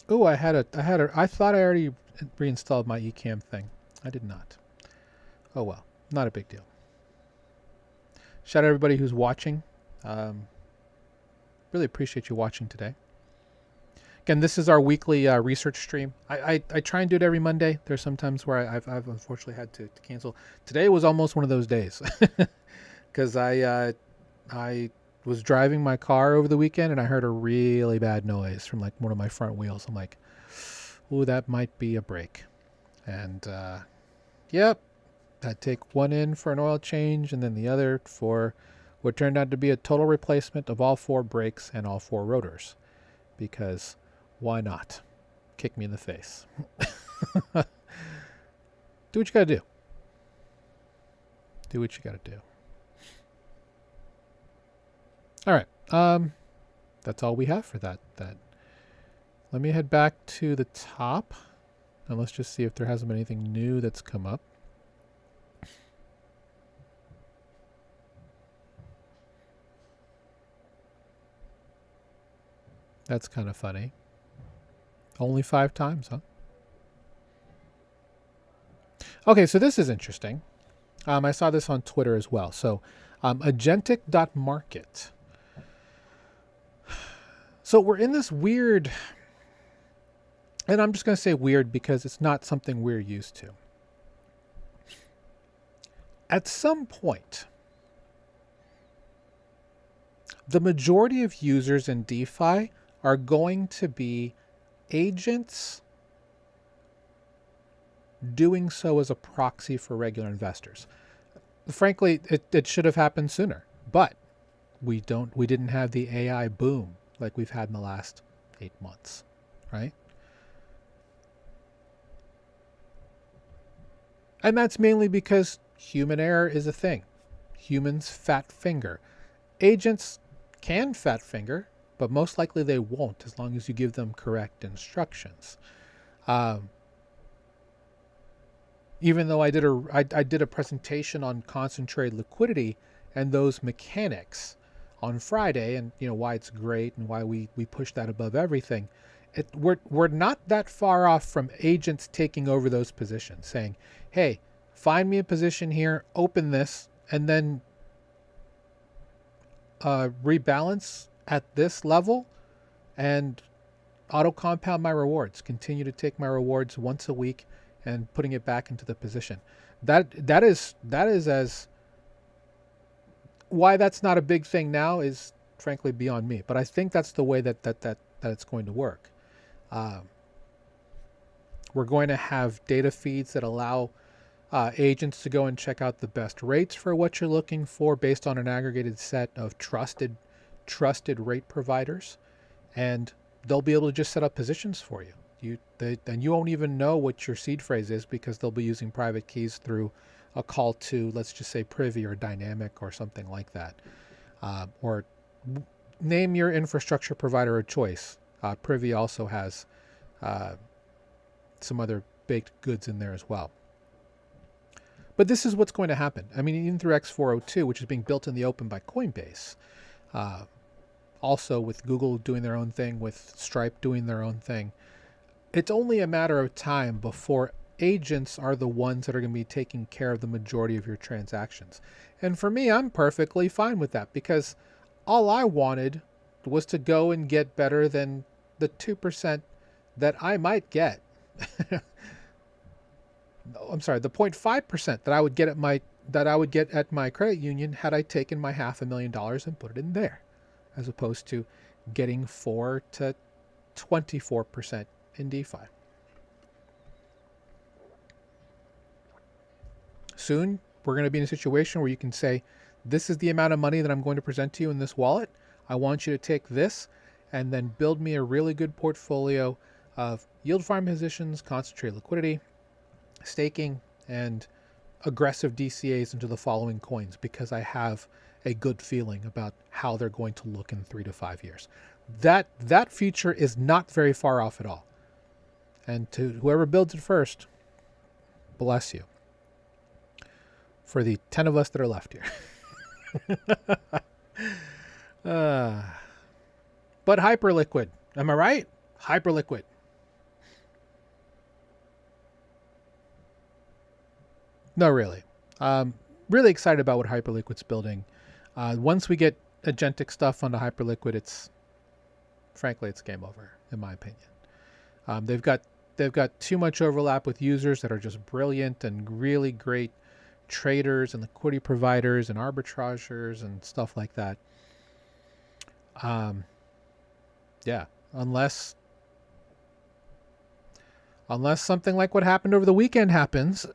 Oh, I thought I already reinstalled my eCam thing. I did not. Oh well, not a big deal. Shout out everybody who's watching. Really appreciate you watching today. Again, this is our weekly research stream. I try and do it every Monday. There's sometimes where I've unfortunately had to cancel. Today was almost one of those days because I was driving my car over the weekend and I heard a really bad noise from like one of my front wheels. I'm like, ooh, that might be a brake. And yep, I'd take one in for an oil change and then the other for what turned out to be a total replacement of all 4 brakes and all 4 rotors. Because why not? Kick me in the face. Do what you gotta do. Do what you gotta do. All right. That's all we have for that. Let me head back to the top and let's just see if there hasn't been anything new that's come up. That's kind of funny. Only 5 times, huh? Okay, so this is interesting. I saw this on Twitter as well. So agentic.market. So we're in this weird, and I'm just going to say weird because it's not something we're used to. At some point, the majority of users in DeFi are going to be agents doing so as a proxy for regular investors. Frankly, it should have happened sooner, but we didn't have the AI boom like we've had in the last 8 months, right? And that's mainly because human error is a thing. Humans fat finger. Agents can fat finger, but most likely they won't as long as you give them correct instructions. Even though I did a presentation on concentrated liquidity and those mechanics on Friday, and why it's great and why we push that above everything, we're not that far off from agents taking over those positions, saying, hey, find me a position here, open this, and then rebalance at this level and auto compound my rewards, continue to take my rewards once a week and putting it back into the position. That is as why that's not a big thing now is frankly beyond me. But I think that's the way that it's going to work. We're going to have data feeds that allow agents to go and check out the best rates for what you're looking for based on an aggregated set of trusted rate providers, and they'll be able to just set up positions for you. And you won't even know what your seed phrase is because they'll be using private keys through a call to, let's just say, Privy or Dynamic or something like that. Or name your infrastructure provider of choice. Privy also has some other baked goods in there as well. But this is what's going to happen. I mean, even through X402, which is being built in the open by Coinbase, also with Google doing their own thing, with Stripe doing their own thing, it's only a matter of time before agents are the ones that are going to be taking care of the majority of your transactions. And for me, I'm perfectly fine with that, because all I wanted was to go and get better than the 2% that I might get. I'm sorry, the 0.5% that I would get at my credit union had I taken my $500,000 and put it in there, as opposed to getting 4 to 24% in DeFi. Soon, we're going to be in a situation where you can say, this is the amount of money that I'm going to present to you in this wallet. I want you to take this and then build me a really good portfolio of yield farm positions, concentrated liquidity, staking, and aggressive DCAs into the following coins, because I have a good feeling about how they're going to look in 3 to 5 years. That future is not very far off at all. And to whoever builds it first, bless you. For the 10 of us that are left here. But hyperliquid, am I right? Hyperliquid. No, really. Really excited about what Hyperliquid's building. Once we get agentic stuff onto Hyperliquid, frankly, it's game over, in my opinion. They've got too much overlap with users that are just brilliant and really great traders and liquidity providers and arbitrageurs and stuff like that. Yeah, unless something like what happened over the weekend happens.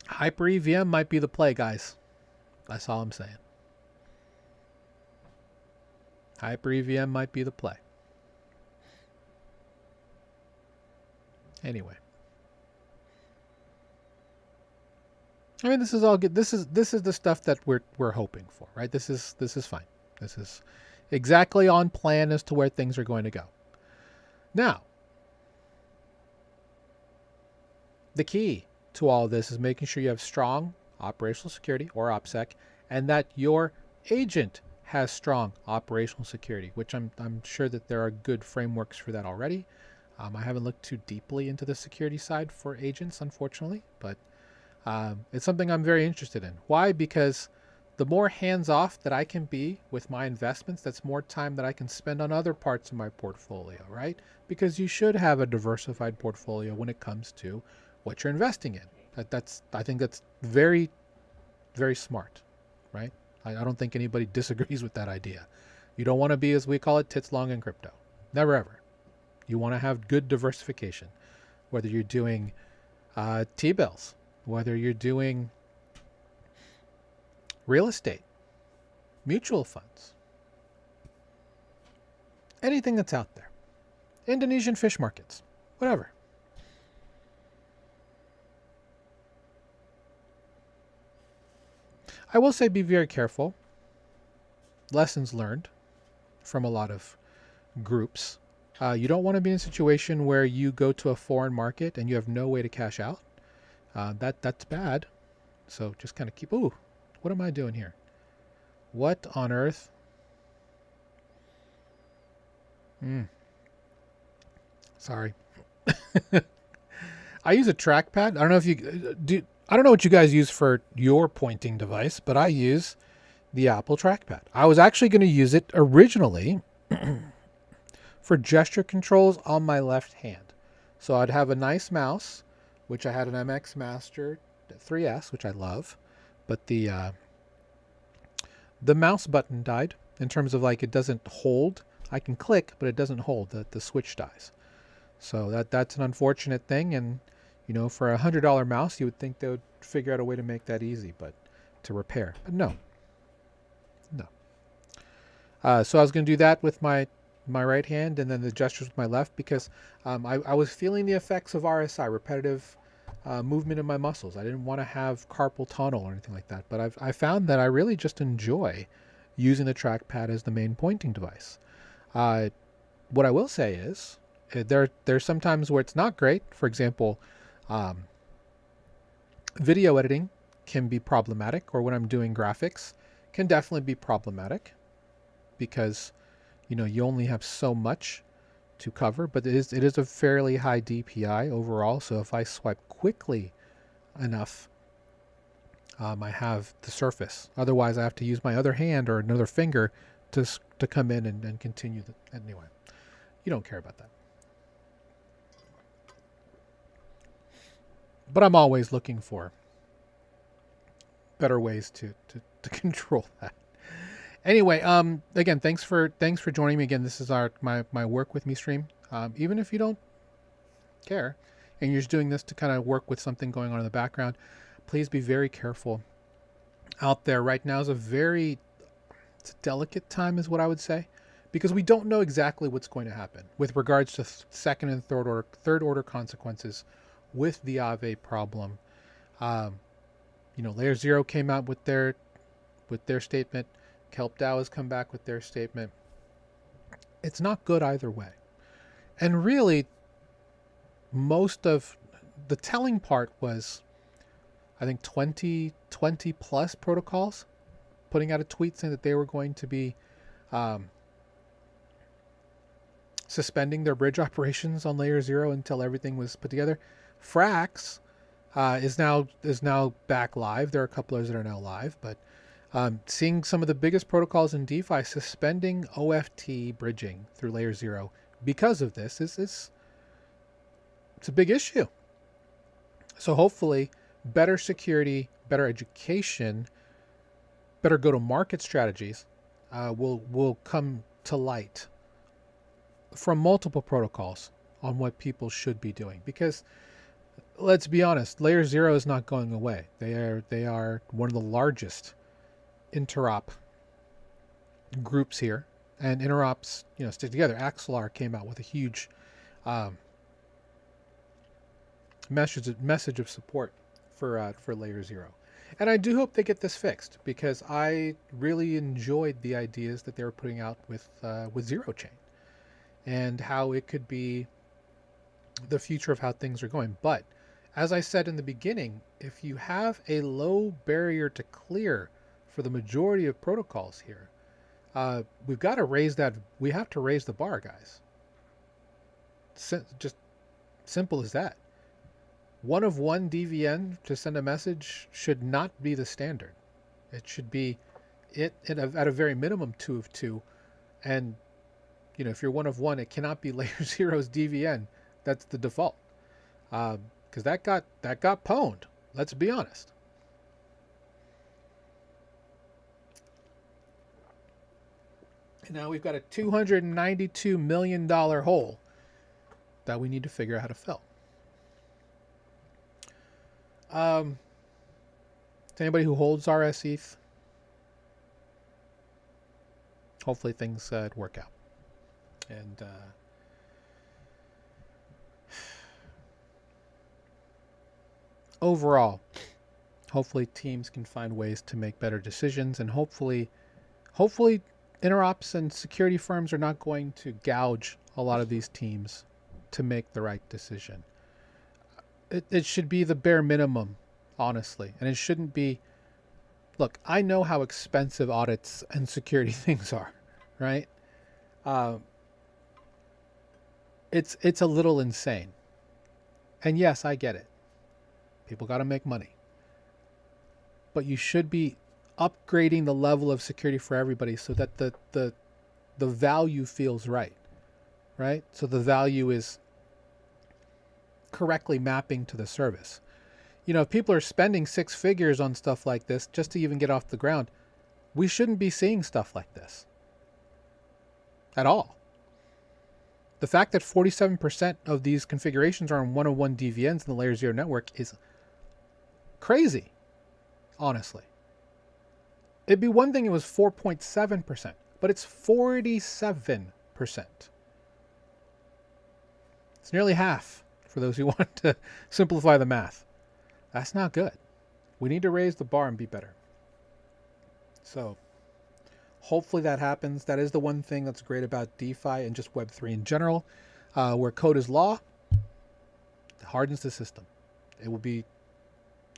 Hyper EVM might be the play, guys. That's all I'm saying. Hyper EVM might be the play. Anyway. I mean, this is all good. This is the stuff that we're hoping for, right? This is fine. This is exactly on plan as to where things are going to go. Now, the key to all of this is making sure you have strong operational security, or OPSEC, and that your agent has strong operational security, which I'm sure that there are good frameworks for that already. I haven't looked too deeply into the security side for agents, unfortunately, but it's something I'm very interested in. Why? Because the more hands-off that I can be with my investments, that's more time that I can spend on other parts of my portfolio, right? Because you should have a diversified portfolio when it comes to what you're investing in. I think that's very, very smart, right? I don't think anybody disagrees with that idea. You don't want to be, as we call it, tits long in crypto. Never ever. You want to have good diversification, whether you're doing T-bills, whether you're doing real estate, mutual funds, anything that's out there, Indonesian fish markets, whatever. I will say be very careful. Lessons learned from a lot of groups. You don't want to be in a situation where you go to a foreign market and you have no way to cash out. That's bad. So just kind of keep, ooh, what am I doing here? What on earth? Sorry. I use a trackpad. I don't know if you do. I don't know what you guys use for your pointing device, but I use the Apple trackpad. I was actually going to use it originally for gesture controls on my left hand. So I'd have a nice mouse, which I had an MX Master 3S, which I love, but the mouse button died in terms of like it doesn't hold. I can click, but it doesn't hold. The switch dies. So that's an unfortunate thing, and you know, for $100 mouse, you would think they would figure out a way to make that easy, but to repair. But no. So I was going to do that with my right hand, and then the gestures with my left, because I was feeling the effects of RSI, repetitive movement in my muscles. I didn't want to have carpal tunnel or anything like that, but I found that I really just enjoy using the trackpad as the main pointing device. What I will say is there's some times where it's not great. For example, video editing can be problematic, or when I'm doing graphics can definitely be problematic, because you know, you only have so much to cover, but it is a fairly high DPI overall. So if I swipe quickly enough, I have the surface. Otherwise, I have to use my other hand or another finger to come in and continue. Anyway, you don't care about that. But I'm always looking for better ways to control that. Anyway, again, thanks for joining me again. This is my work with me stream. Even if you don't care and you're just doing this to kind of work with something going on in the background, please be very careful out there. Right now is it's a delicate time, is what I would say, because we don't know exactly what's going to happen with regards to second and third order consequences with the Aave problem. Layer 0 came out with their statement. Kelp DAO has come back with their statement. It's not good either way. And really, most of the telling part was, I think 20 plus protocols putting out a tweet saying that they were going to be suspending their bridge operations on layer 0 until everything was put together. Frax is now back live. There are a couple others that are now live, but seeing some of the biggest protocols in DeFi suspending OFT bridging through layer 0 because of this it's a big issue. So hopefully better security, better education, better go-to-market strategies will come to light from multiple protocols on what people should be doing. Because let's be honest, layer 0 is not going away. They are one of the largest interop groups here, and interops stick together. Axelar came out with a huge message of support for layer 0, and I do hope they get this fixed, because I really enjoyed the ideas that they were putting out with Zero Chain and how it could be the future of how things are going. But as I said in the beginning, if you have a low barrier to clear for the majority of protocols here, we've got to raise that. We have to raise the bar, guys. Just simple as that. 1 of 1 DVN to send a message should not be the standard. It should be at a very minimum 2 of 2. And if you're 1 of 1, it cannot be layer 0's DVN. That's the default. Because that got pwned. Let's be honest. And now we've got a $292 million hole that we need to figure out how to fill. To anybody who holds RSETH, hopefully things work out. And overall, hopefully teams can find ways to make better decisions, and hopefully interops and security firms are not going to gouge a lot of these teams to make the right decision. It should be the bare minimum, honestly. And it shouldn't be, look, I know how expensive audits and security things are, right? It's a little insane. And yes, I get it. People got to make money. But you should be upgrading the level of security for everybody so that the value feels right? So the value is correctly mapping to the service. If people are spending 6 figures on stuff like this just to even get off the ground, we shouldn't be seeing stuff like this at all. The fact that 47% of these configurations are on 101 DVNs in the layer 0 network is crazy, honestly. It'd be one thing it was 4.7%, but it's 47%. It's nearly half for those who want to simplify the math. That's not good. We need to raise the bar and be better. So hopefully that happens. That is the one thing that's great about DeFi and just Web3 in general, where code is law. It hardens the system. It will be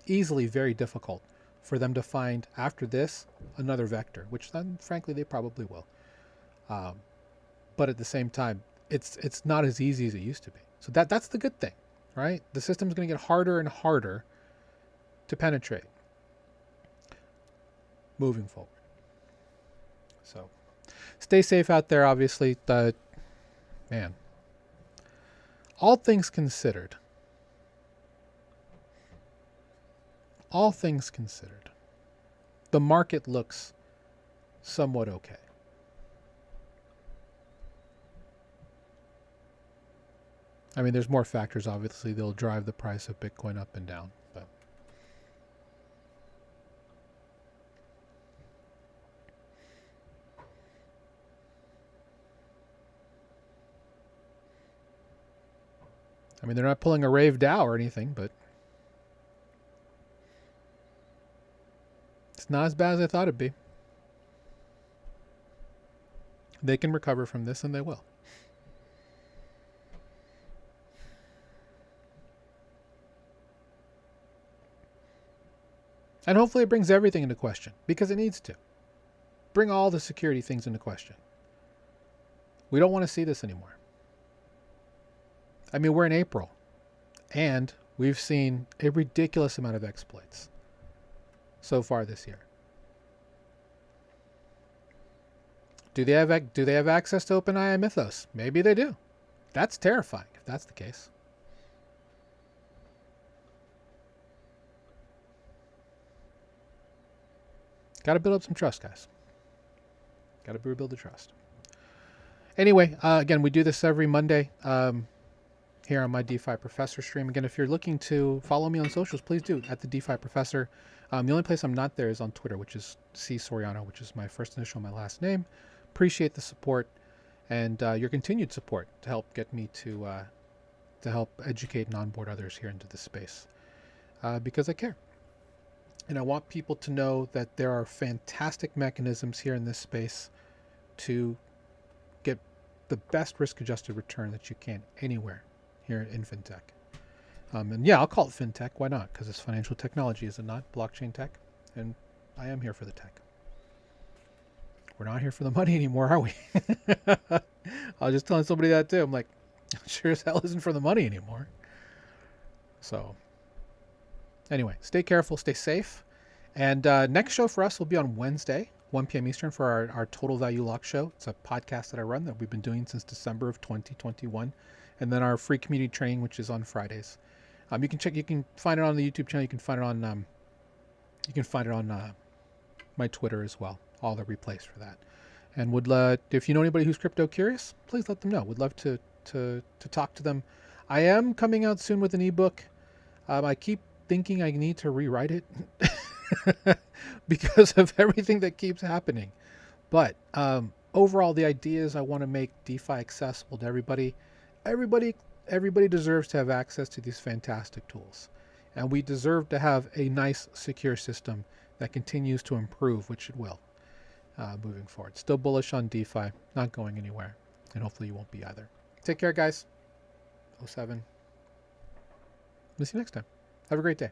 easily very difficult for them to find after this another vector, which then frankly they probably will. But at the same time, it's not as easy as it used to be. So that's the good thing, right? The system's going to get harder and harder to penetrate moving forward. So stay safe out there, obviously. Man, all things considered, the market looks somewhat okay. I mean, there's more factors, obviously, that'll drive the price of Bitcoin up and down. But I mean, they're not pulling a rave Dow or anything, but it's not as bad as I thought it'd be. They can recover from this, and they will. And hopefully it brings everything into question, because it needs to. Bring all the security things into question. We don't want to see this anymore. I mean, we're in April, and we've seen a ridiculous amount of exploits so far this year. Do they have access to OpenAI Mythos? Maybe they do. That's terrifying if that's the case. Got to build up some trust, guys. Got to rebuild the trust. Anyway, again, we do this every Monday here on my DeFi Professor stream. Again, if you're looking to follow me on socials, please do, at the DeFi Professor. The only place I'm not there is on Twitter, which is C Soriano, which is my first initial, my last name. Appreciate the support and your continued support to help get me to help educate and onboard others here into this space, because I care. And I want people to know that there are fantastic mechanisms here in this space to get the best risk-adjusted return that you can anywhere here in fintech. And yeah, I'll call it fintech. Why not? Because it's financial technology, is it not? Blockchain tech. And I am here for the tech. We're not here for the money anymore, are we? I was just telling somebody that too. I'm like, sure as hell isn't for the money anymore. So anyway, stay careful, stay safe. And next show for us will be on Wednesday, 1 p.m. Eastern, for our Total Value Lock show. It's a podcast that I run that we've been doing since December of 2021. And then our free community training, which is on Fridays. You can find it on the YouTube channel. You can find it on my Twitter as well. All the replays for that. And if you know anybody who's crypto curious, please let them know. Would love to talk to them. I am coming out soon with an ebook. I keep thinking I need to rewrite it because of everything that keeps happening. But overall, the idea is I want to make DeFi accessible to everybody. Everybody deserves to have access to these fantastic tools. And we deserve to have a nice, secure system that continues to improve, which it will, moving forward. Still bullish on DeFi, not going anywhere. And hopefully you won't be either. Take care, guys. 07. We'll see you next time. Have a great day.